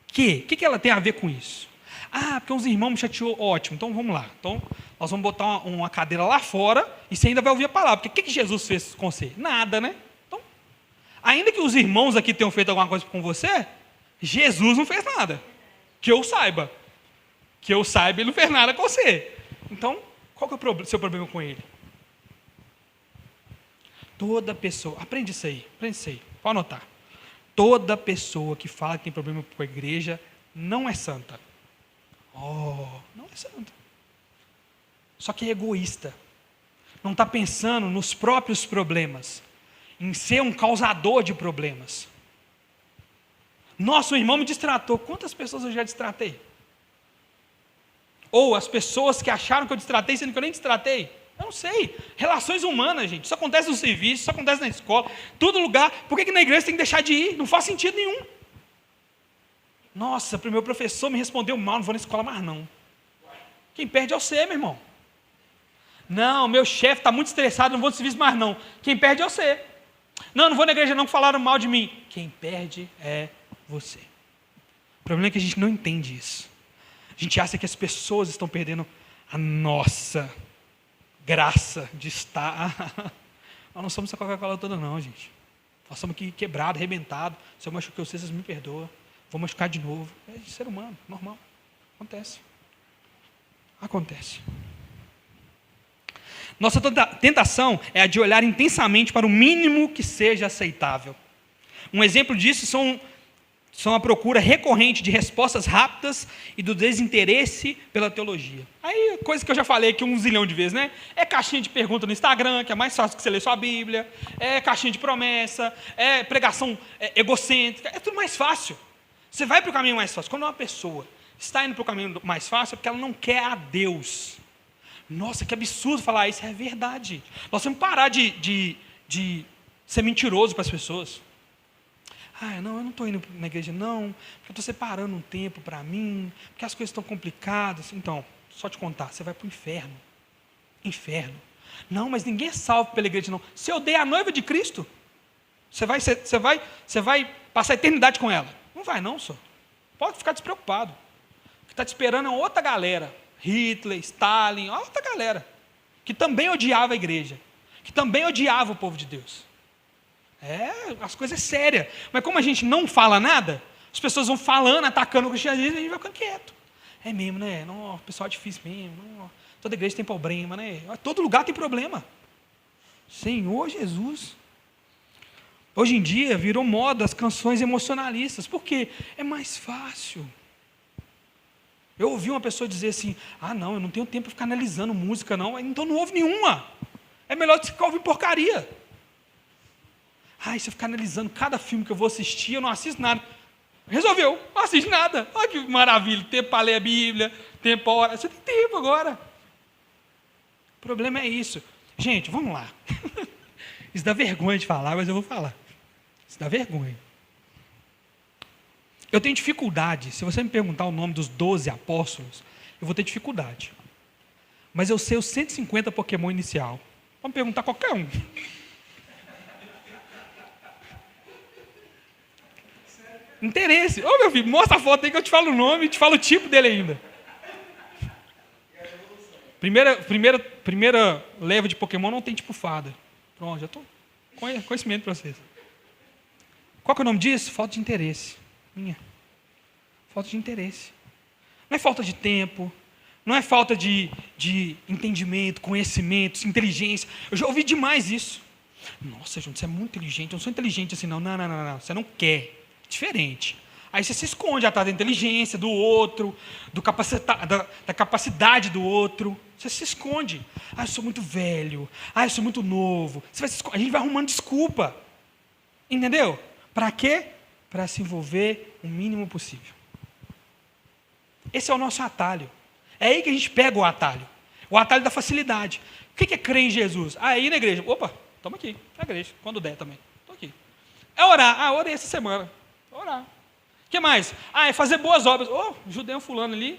O que ela tem a ver com isso? Ah, porque uns irmãos me chateou. Ótimo, então vamos lá. Então, nós vamos botar uma cadeira lá fora e você ainda vai ouvir a palavra. Porque o que Jesus fez com você? Nada, né? Então, ainda que os irmãos aqui tenham feito alguma coisa com você, Jesus não fez nada. Que eu saiba. Que eu saiba, ele não fez nada com você. Então, qual que é o seu problema com ele? Toda pessoa, aprende isso aí, pode anotar. Toda pessoa que fala que tem problema com a igreja não é santa. Não é santa. Só que é egoísta. Não está pensando nos próprios problemas, em ser um causador de problemas. Nossa, o irmão me distratou. Quantas pessoas eu já distratei? Ou as pessoas que acharam que eu distratei, sendo que eu nem distratei. Eu não sei. Relações humanas, gente. Isso acontece no serviço, isso acontece na escola, todo lugar. Por que na igreja tem que deixar de ir? Não faz sentido nenhum. Nossa, o meu professor me respondeu mal, não vou na escola mais não. Quem perde é você, meu irmão. Não, meu chefe está muito estressado, não vou no serviço mais não. Quem perde é você. Não vou na igreja não, que falaram mal de mim. Quem perde é você. O problema é que a gente não entende isso. A gente acha que as pessoas estão perdendo a nossa graça de estar. Nós não somos essa Coca-Cola toda não, gente. Nós somos aqui quebrados, arrebentados. Se eu machuquei vocês, vocês me perdoam. Vou machucar de novo. É de ser humano, normal. Acontece. Nossa tentação é a de olhar intensamente para o mínimo que seja aceitável. Um exemplo disso são a procura recorrente de respostas rápidas e do desinteresse pela teologia. Aí, coisa que eu já falei aqui 1 zilhão de vezes, né? É caixinha de pergunta no Instagram, que é mais fácil que você ler sua Bíblia. É caixinha de promessa. É pregação egocêntrica. É tudo mais fácil. Você vai para o caminho mais fácil. Quando uma pessoa está indo para o caminho mais fácil, é porque ela não quer a Deus. Nossa, que absurdo falar isso, é verdade. Nós temos que parar de ser mentiroso para as pessoas. Não, eu não estou indo na igreja não, porque eu estou separando um tempo para mim, porque as coisas estão complicadas. Então, só te contar, você vai para o inferno. Inferno. Não, mas ninguém é salvo pela igreja não. Se eu dei a noiva de Cristo, você vai passar a eternidade com ela. Não vai não, senhor. Pode ficar despreocupado. O que está te esperando é outra galera. Hitler, Stalin, outra galera. Que também odiava a igreja. Que também odiava o povo de Deus. As coisas é sérias. Mas como a gente não fala nada, as pessoas vão falando, atacando o cristianismo, e a gente vai ficando quieto. É mesmo, né? Não, o pessoal é difícil mesmo. Não, toda igreja tem problema, né? Todo lugar tem problema. Senhor Jesus. Hoje em dia virou moda as canções emocionalistas. Por quê? É mais fácil. Eu ouvi uma pessoa dizer assim, não, eu não tenho tempo para ficar analisando música não, então não ouve nenhuma. É melhor do que ficar ouvindo porcaria. Se eu ficar analisando cada filme que eu vou assistir, eu não assisto nada. Resolveu, não assiste nada. Olha que maravilha, tempo para ler a Bíblia, tempo para orar. Você tem tempo agora. O problema é isso. Gente, vamos lá. Isso dá vergonha de falar, mas eu vou falar. Isso dá vergonha. Eu tenho dificuldade. Se você me perguntar o nome dos 12 apóstolos, eu vou ter dificuldade. Mas eu sei os 150 Pokémon inicial. Vamos perguntar qualquer um. Interesse. Ô, meu filho, mostra a foto aí que eu te falo o nome e te falo o tipo dele ainda. Primeira leva de Pokémon não tem tipo fada. Pronto, já estou com conhecimento para vocês. Qual que é o nome disso? Falta de interesse. Minha. Falta de interesse. Não é falta de tempo. Não é falta de entendimento, conhecimento, inteligência. Eu já ouvi demais isso. Nossa, Júnior, você é muito inteligente. Eu não sou inteligente assim, não. Não. Você não quer. Diferente. Aí você se esconde atrás da inteligência do outro, da capacidade do outro. Você se esconde. Eu sou muito velho. Eu sou muito novo. A gente vai arrumando desculpa. Entendeu? Para quê? Para se envolver o mínimo possível. Esse é o nosso atalho. É aí que a gente pega o atalho. O atalho da facilidade. O que é crer em Jesus? Ir na igreja. Opa, estamos aqui. Na igreja. Quando der também. Estou aqui. É orar. Orei essa semana. Orar. O que mais? É fazer boas obras. Ajudei um fulano ali.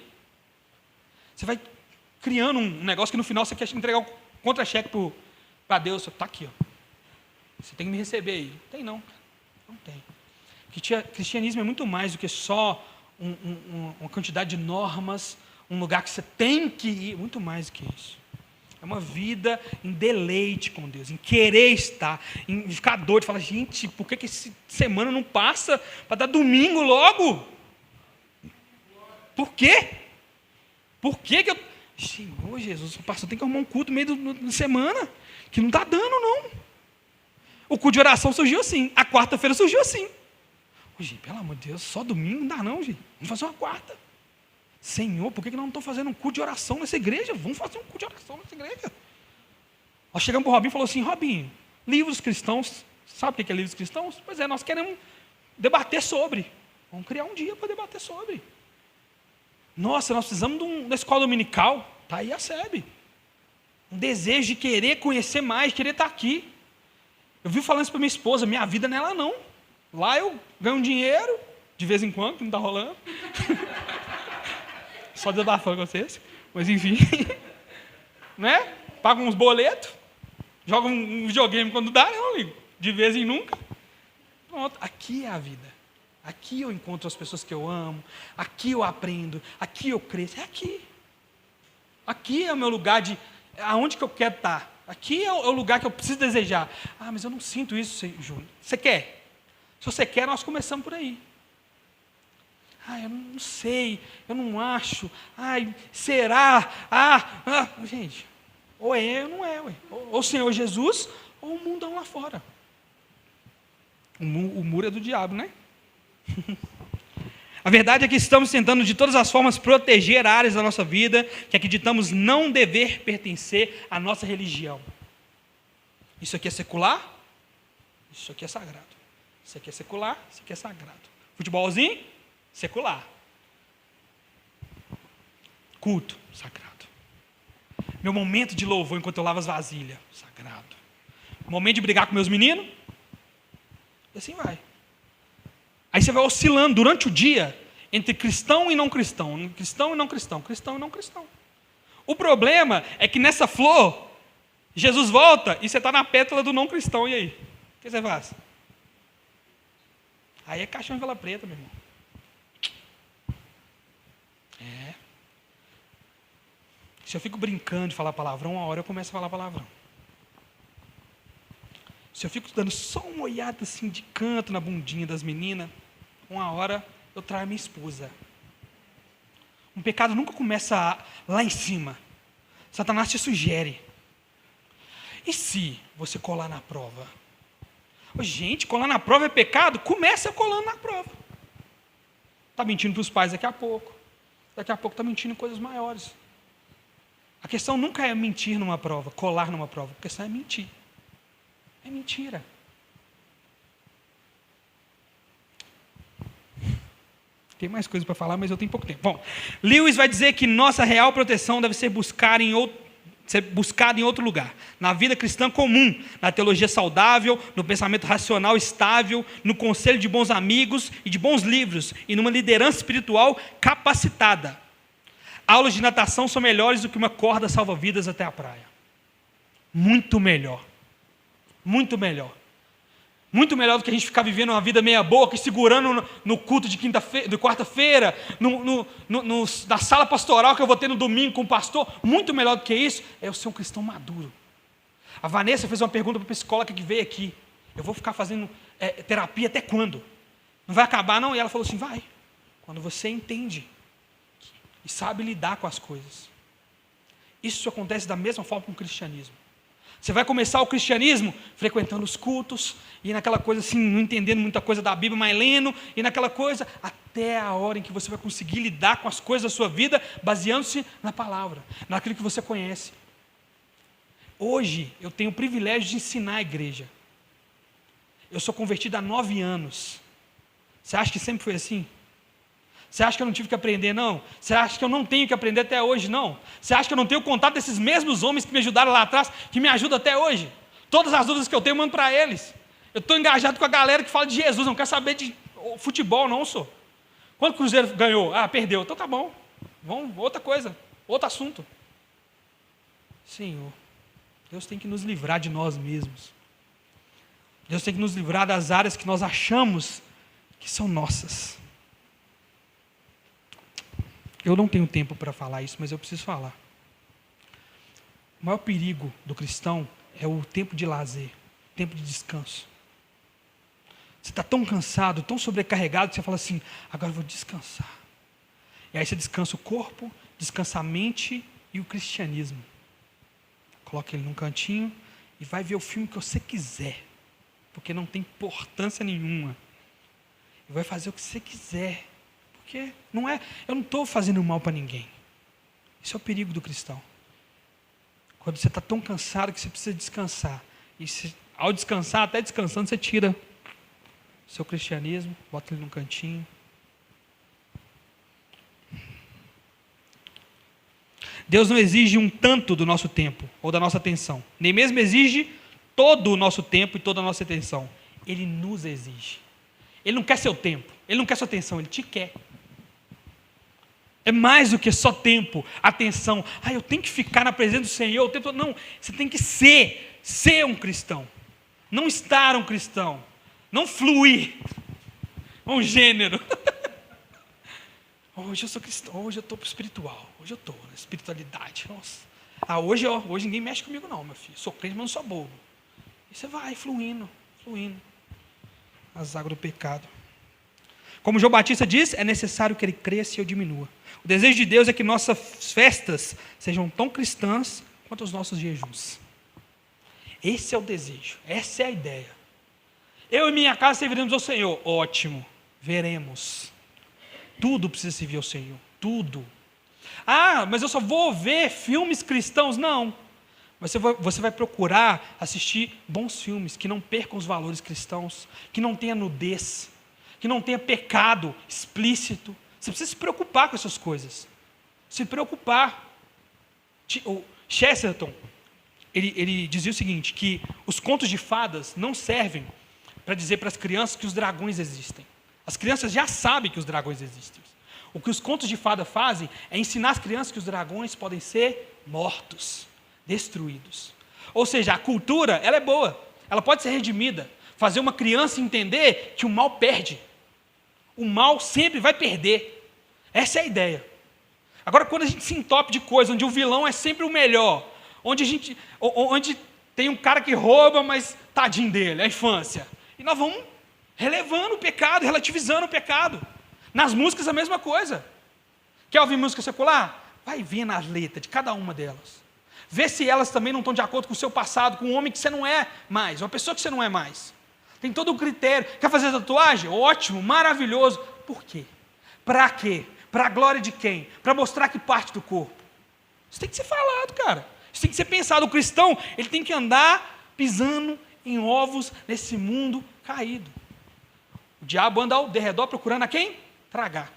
Você vai criando um negócio que no final você quer entregar o contra-cheque para Deus. Está aqui. Você tem que me receber aí. Tem não. Não tem. Cristianismo é muito mais do que só uma quantidade de normas, um lugar que você tem que ir. Muito mais do que isso. É uma vida em deleite com Deus, em querer estar, em ficar doido, falar, gente, por que essa semana não passa para dar domingo logo? Por quê? Por que eu... Senhor Jesus, o pastor tem que arrumar um culto no meio da semana, que não está dando, não. O culto de oração surgiu assim, a quarta-feira surgiu assim. Gente, pelo amor de Deus, só domingo não dá não, gente. Vamos fazer uma quarta. Senhor, por que nós não estamos fazendo um culto de oração nessa igreja? Vamos fazer um culto de oração nessa igreja. Nós chegamos para o Robinho e falou assim, Robinho, livros cristãos, sabe o que é livros cristãos? Pois é, nós queremos debater sobre. Vamos criar um dia para debater sobre. Nossa, nós precisamos da escola dominical. Está aí a SEB. Um desejo de querer conhecer mais, de querer estar aqui. Eu vi falando isso para minha esposa, minha vida não é lá não. Lá eu ganho um dinheiro, de vez em quando, que não está rolando. Só desabafando com vocês. Mas enfim. Né? Pago uns boletos. Jogo um videogame quando dá, eu não ligo. De vez em nunca. Pronto. Aqui é a vida. Aqui eu encontro as pessoas que eu amo. Aqui eu aprendo. Aqui eu cresço. É aqui. Aqui é o meu lugar de... Aonde que eu quero estar. Aqui é o lugar que eu preciso desejar. Mas eu não sinto isso, Júnior. Você quer? Se você quer, nós começamos por aí. Eu não sei, eu não acho. Será? Gente, ou é ou não é. Ué. Ou o Senhor Jesus, ou o mundão lá fora. O muro é do diabo, né? A verdade é que estamos tentando de todas as formas proteger áreas da nossa vida que acreditamos não dever pertencer à nossa religião. Isso aqui é secular, isso aqui é sagrado. Isso aqui é secular, isso aqui é sagrado. Futebolzinho, secular. Culto, sagrado. Meu momento de louvor enquanto eu lavo as vasilhas, sagrado. Momento de brigar com meus meninos, e assim vai. Aí você vai oscilando durante o dia entre cristão e não cristão, cristão e não cristão, cristão e não cristão. O problema é que nessa flor, Jesus volta e você está na pétala do não cristão, e aí? O que você faz? Aí é caixão de vela preta, meu irmão. Se eu fico brincando de falar palavrão, uma hora eu começo a falar palavrão. Se eu fico dando só uma olhada assim de canto na bundinha das meninas, uma hora eu traio minha esposa. Um pecado nunca começa lá em cima. Satanás te sugere. E se você colar na prova? Gente, colar na prova é pecado? Começa colando na prova. Está mentindo para os pais daqui a pouco. Daqui a pouco está mentindo em coisas maiores. A questão nunca é mentir numa prova, colar numa prova. A questão é mentir. É mentira. Tem mais coisa para falar, mas eu tenho pouco tempo. Bom, Lewis vai dizer que nossa real proteção deve ser buscada em outro lugar. Na vida cristã comum, na teologia saudável, no pensamento racional estável, no conselho de bons amigos e de bons livros, e numa liderança espiritual capacitada. Aulas de natação são melhores do que uma corda salva-vidas até a praia. Muito melhor. Muito melhor. Muito melhor do que a gente ficar vivendo uma vida meia boca e segurando no culto de quarta-feira, na sala pastoral que eu vou ter no domingo com o pastor. Muito melhor do que isso é eu ser um cristão maduro. A Vanessa fez uma pergunta para a psicóloga que veio aqui. Eu vou ficar fazendo terapia até quando? Não vai acabar não? E ela falou assim, vai. Quando você entende e sabe lidar com as coisas. Isso acontece da mesma forma com o cristianismo. Você vai começar o cristianismo frequentando os cultos, e naquela coisa assim, não entendendo muita coisa da Bíblia, mas lendo, e naquela coisa, até a hora em que você vai conseguir lidar com as coisas da sua vida, baseando-se na palavra, naquilo que você conhece. Hoje, eu tenho o privilégio de ensinar a igreja. Eu sou convertido há 9 anos. Você acha que sempre foi assim? Você acha que eu não tive que aprender, não? Você acha que eu não tenho que aprender até hoje, não? Você acha que eu não tenho contato desses mesmos homens que me ajudaram lá atrás, que me ajudam até hoje? Todas as dúvidas que eu tenho, eu mando para eles. Eu estou engajado com a galera que fala de Jesus, não quero saber de futebol, não, sou. Quando o Cruzeiro ganhou? Ah, perdeu. Então tá bom. Vamos, outra coisa, outro assunto. Senhor, Deus tem que nos livrar de nós mesmos. Deus tem que nos livrar das áreas que nós achamos que são nossas. Eu não tenho tempo para falar isso, mas eu preciso falar. O maior perigo do cristão é o tempo de lazer, o tempo de descanso. Você está tão cansado, tão sobrecarregado, que você fala assim, agora eu vou descansar. E aí você descansa o corpo, descansa a mente e o cristianismo. Coloca ele num cantinho e vai ver o filme que você quiser, porque não tem importância nenhuma. E vai fazer o que você quiser. Porque não é, eu não estou fazendo mal para ninguém. Esse é o perigo do cristão. Quando você está tão cansado que você precisa descansar. E ao descansar, até descansando, você tira seu cristianismo, bota ele num cantinho. Deus não exige um tanto do nosso tempo ou da nossa atenção. Nem mesmo exige todo o nosso tempo e toda a nossa atenção. Ele nos exige. Ele não quer seu tempo, ele não quer sua atenção, ele te quer. É mais do que só tempo, atenção. Eu tenho que ficar na presença do Senhor o tempo todo. Não, você tem que ser um cristão. Não estar um cristão. Não fluir. Um gênero. Hoje eu sou cristão, hoje eu estou espiritual. Hoje eu estou na espiritualidade. Nossa. Hoje ninguém mexe comigo não, meu filho. Sou crente, mas não sou bobo. E você vai fluindo. As águas do pecado. Como João Batista diz, é necessário que ele cresça e eu diminua. O desejo de Deus é que nossas festas sejam tão cristãs quanto os nossos jejuns. Esse é o desejo, essa é a ideia. Eu e minha casa serviremos ao Senhor. Ótimo, veremos. Tudo precisa servir ao Senhor, tudo. Mas eu só vou ver filmes cristãos. Não, você vai procurar assistir bons filmes que não percam os valores cristãos, que não tenha nudez, que não tenha pecado explícito. Você precisa se preocupar com essas coisas. Se preocupar. O Chesterton, ele dizia o seguinte, que os contos de fadas não servem para dizer para as crianças que os dragões existem. As crianças já sabem que os dragões existem. O que os contos de fada fazem é ensinar as crianças que os dragões podem ser mortos, destruídos. Ou seja, a cultura, ela é boa, ela pode ser redimida, fazer uma criança entender que o mal perde. O mal sempre vai perder. Essa é a ideia. Agora, quando a gente se entope de coisa, onde o vilão é sempre o melhor, onde tem um cara que rouba, mas tadinho dele, é a infância. E nós vamos relevando o pecado, relativizando o pecado. Nas músicas a mesma coisa. Quer ouvir música secular? Vai ver nas letras de cada uma delas. Vê se elas também não estão de acordo com o seu passado, com um homem que você não é mais, uma pessoa que você não é mais. Tem todo um critério. Quer fazer tatuagem? Ótimo, maravilhoso. Por quê? Para quê? Para a glória de quem? Para mostrar que parte do corpo. Isso tem que ser falado, cara. Isso tem que ser pensado. O cristão, ele tem que andar pisando em ovos nesse mundo caído. O diabo anda ao derredor procurando a quem? Tragar.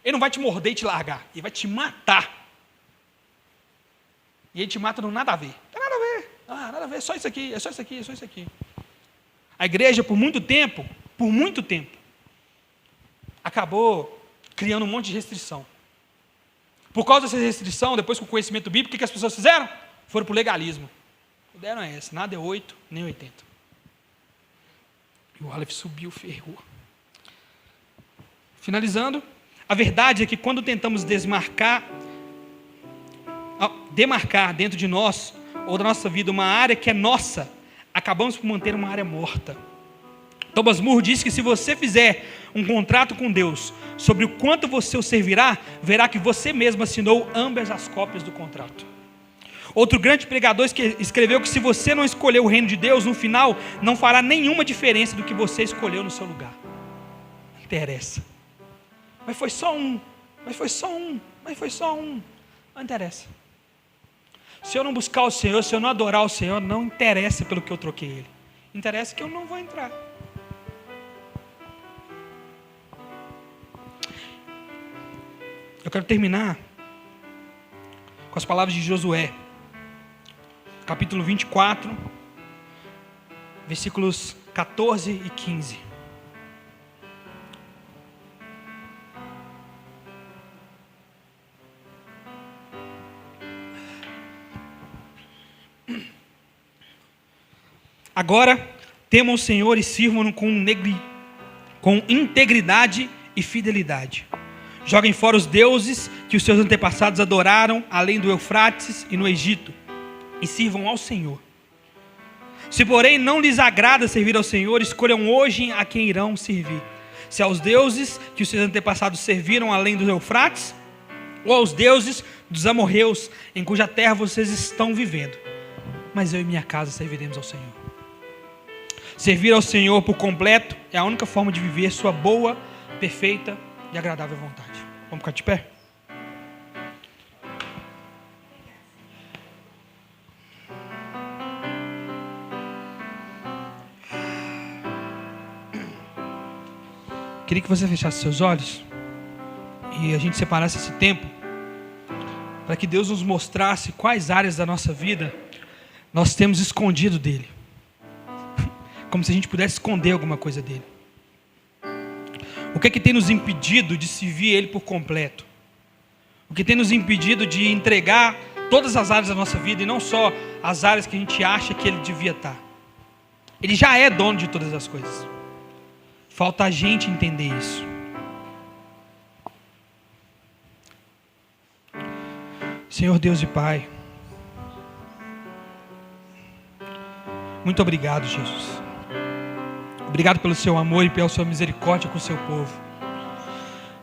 Ele não vai te morder e te largar. Ele vai te matar. E ele te mata no nada a ver. Não tem nada a ver. Ah, nada a ver. É só isso aqui, é só isso aqui, é só isso aqui. A igreja, por muito tempo, acabou criando um monte de restrição. Por causa dessa restrição, depois com o conhecimento bíblico, o que as pessoas fizeram? Foram para o legalismo. Puderam é essa, nada é 8, nem 80. E o Aleph subiu, ferrou. Finalizando, a verdade é que quando tentamos demarcar dentro de nós, ou da nossa vida, uma área que é nossa, acabamos por manter uma área morta. Thomas More diz que se você fizer um contrato com Deus sobre o quanto você o servirá, verá que você mesmo assinou ambas as cópias do contrato. Outro grande pregador escreveu que se você não escolher o reino de Deus, no final, não fará nenhuma diferença do que você escolheu no seu lugar. Não interessa. Mas foi só um. Não interessa. Se eu não buscar o Senhor, se eu não adorar o Senhor, não interessa pelo que eu troquei Ele. Interessa que eu não vou entrar. Eu quero terminar com as palavras de Josué, capítulo 24, versículos 14 e 15. Agora, temam o Senhor e sirvam-no com integridade e fidelidade. Joguem fora os deuses que os seus antepassados adoraram, além do Eufrates e no Egito, e sirvam ao Senhor. Se, porém, não lhes agrada servir ao Senhor, escolham hoje a quem irão servir. Se aos deuses que os seus antepassados serviram, além do Eufrates, ou aos deuses dos amorreus, em cuja terra vocês estão vivendo. Mas eu e minha casa serviremos ao Senhor. Servir ao Senhor por completo é a única forma de viver sua boa, perfeita e agradável vontade. Vamos ficar de pé? Queria que você fechasse seus olhos e a gente separasse esse tempo para que Deus nos mostrasse quais áreas da nossa vida nós temos escondido dele. Como se a gente pudesse esconder alguma coisa dele. O que é que tem nos impedido de servir ele por completo? O que tem nos impedido de entregar todas as áreas da nossa vida e não só as áreas que a gente acha que ele devia estar? Ele já é dono de todas as coisas. Falta a gente entender isso. Senhor Deus e Pai, muito obrigado, Jesus. Obrigado pelo seu amor e pela sua misericórdia com o seu povo.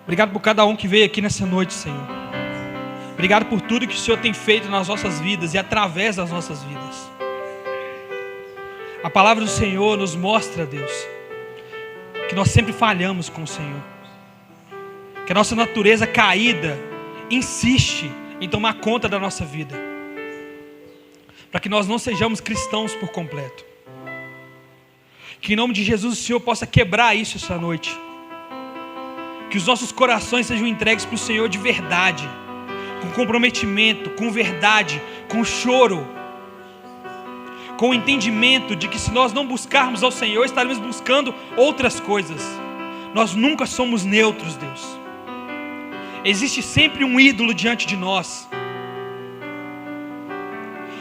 Obrigado por cada um que veio aqui nessa noite, Senhor. Obrigado por tudo que o Senhor tem feito nas nossas vidas e através das nossas vidas. A palavra do Senhor nos mostra, Deus, que nós sempre falhamos com o Senhor. Que a nossa natureza caída insiste em tomar conta da nossa vida. Para que nós não sejamos cristãos por completo. Que em nome de Jesus o Senhor possa quebrar isso essa noite. Que os nossos corações sejam entregues para o Senhor de verdade, com comprometimento, com verdade, com choro, com o entendimento de que se nós não buscarmos ao Senhor, estaremos buscando outras coisas. Nós nunca somos neutros, Deus. Existe sempre um ídolo diante de nós.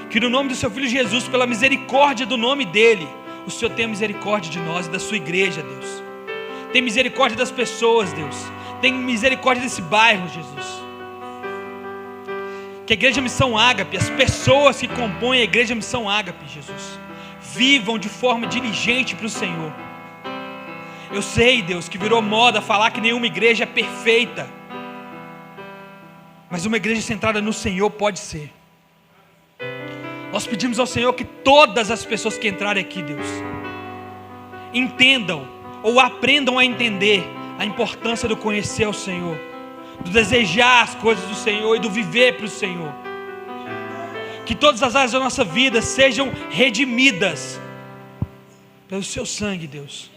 Que no nome do seu Filho Jesus, pela misericórdia do nome dEle, o Senhor tenha misericórdia de nós e da sua igreja, Deus. Tem misericórdia das pessoas, Deus. Tem misericórdia desse bairro, Jesus. Que a Igreja Missão Ágape, as pessoas que compõem a Igreja Missão Ágape, Jesus, vivam de forma diligente para o Senhor. Eu sei, Deus, que virou moda falar que nenhuma igreja é perfeita, mas uma igreja centrada no Senhor pode ser. Nós pedimos ao Senhor que todas as pessoas que entrarem aqui, Deus, entendam ou aprendam a entender a importância do conhecer o Senhor, do desejar as coisas do Senhor e do viver para o Senhor. Que todas as áreas da nossa vida sejam redimidas pelo seu sangue, Deus.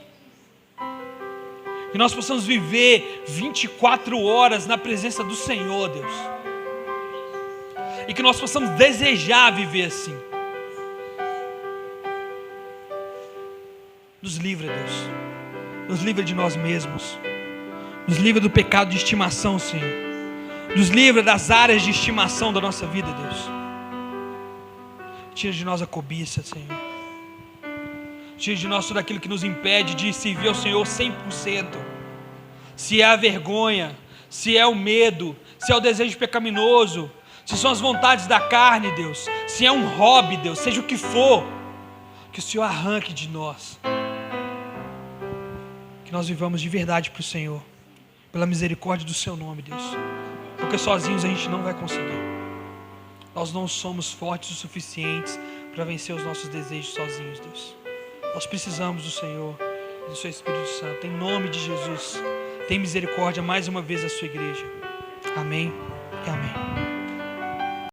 Que nós possamos viver 24 horas na presença do Senhor, Deus. E que nós possamos desejar viver assim. Nos livra, Deus. Nos livra de nós mesmos. Nos livra do pecado de estimação, Senhor. Nos livra das áreas de estimação da nossa vida, Deus. Tira de nós a cobiça, Senhor. Tira de nós tudo aquilo que nos impede de servir ao Senhor 100%. Se é a vergonha, se é o medo, se é o desejo pecaminoso, se são as vontades da carne, Deus, se é um hobby, Deus, seja o que for, que o Senhor arranque de nós. Que nós vivamos de verdade para o Senhor, pela misericórdia do seu nome, Deus, porque sozinhos a gente não vai conseguir. Nós não somos fortes o suficientes para vencer os nossos desejos sozinhos, Deus. Nós precisamos do Senhor e do seu Espírito Santo. Em nome de Jesus, tem misericórdia mais uma vez da sua igreja. Amém e amém.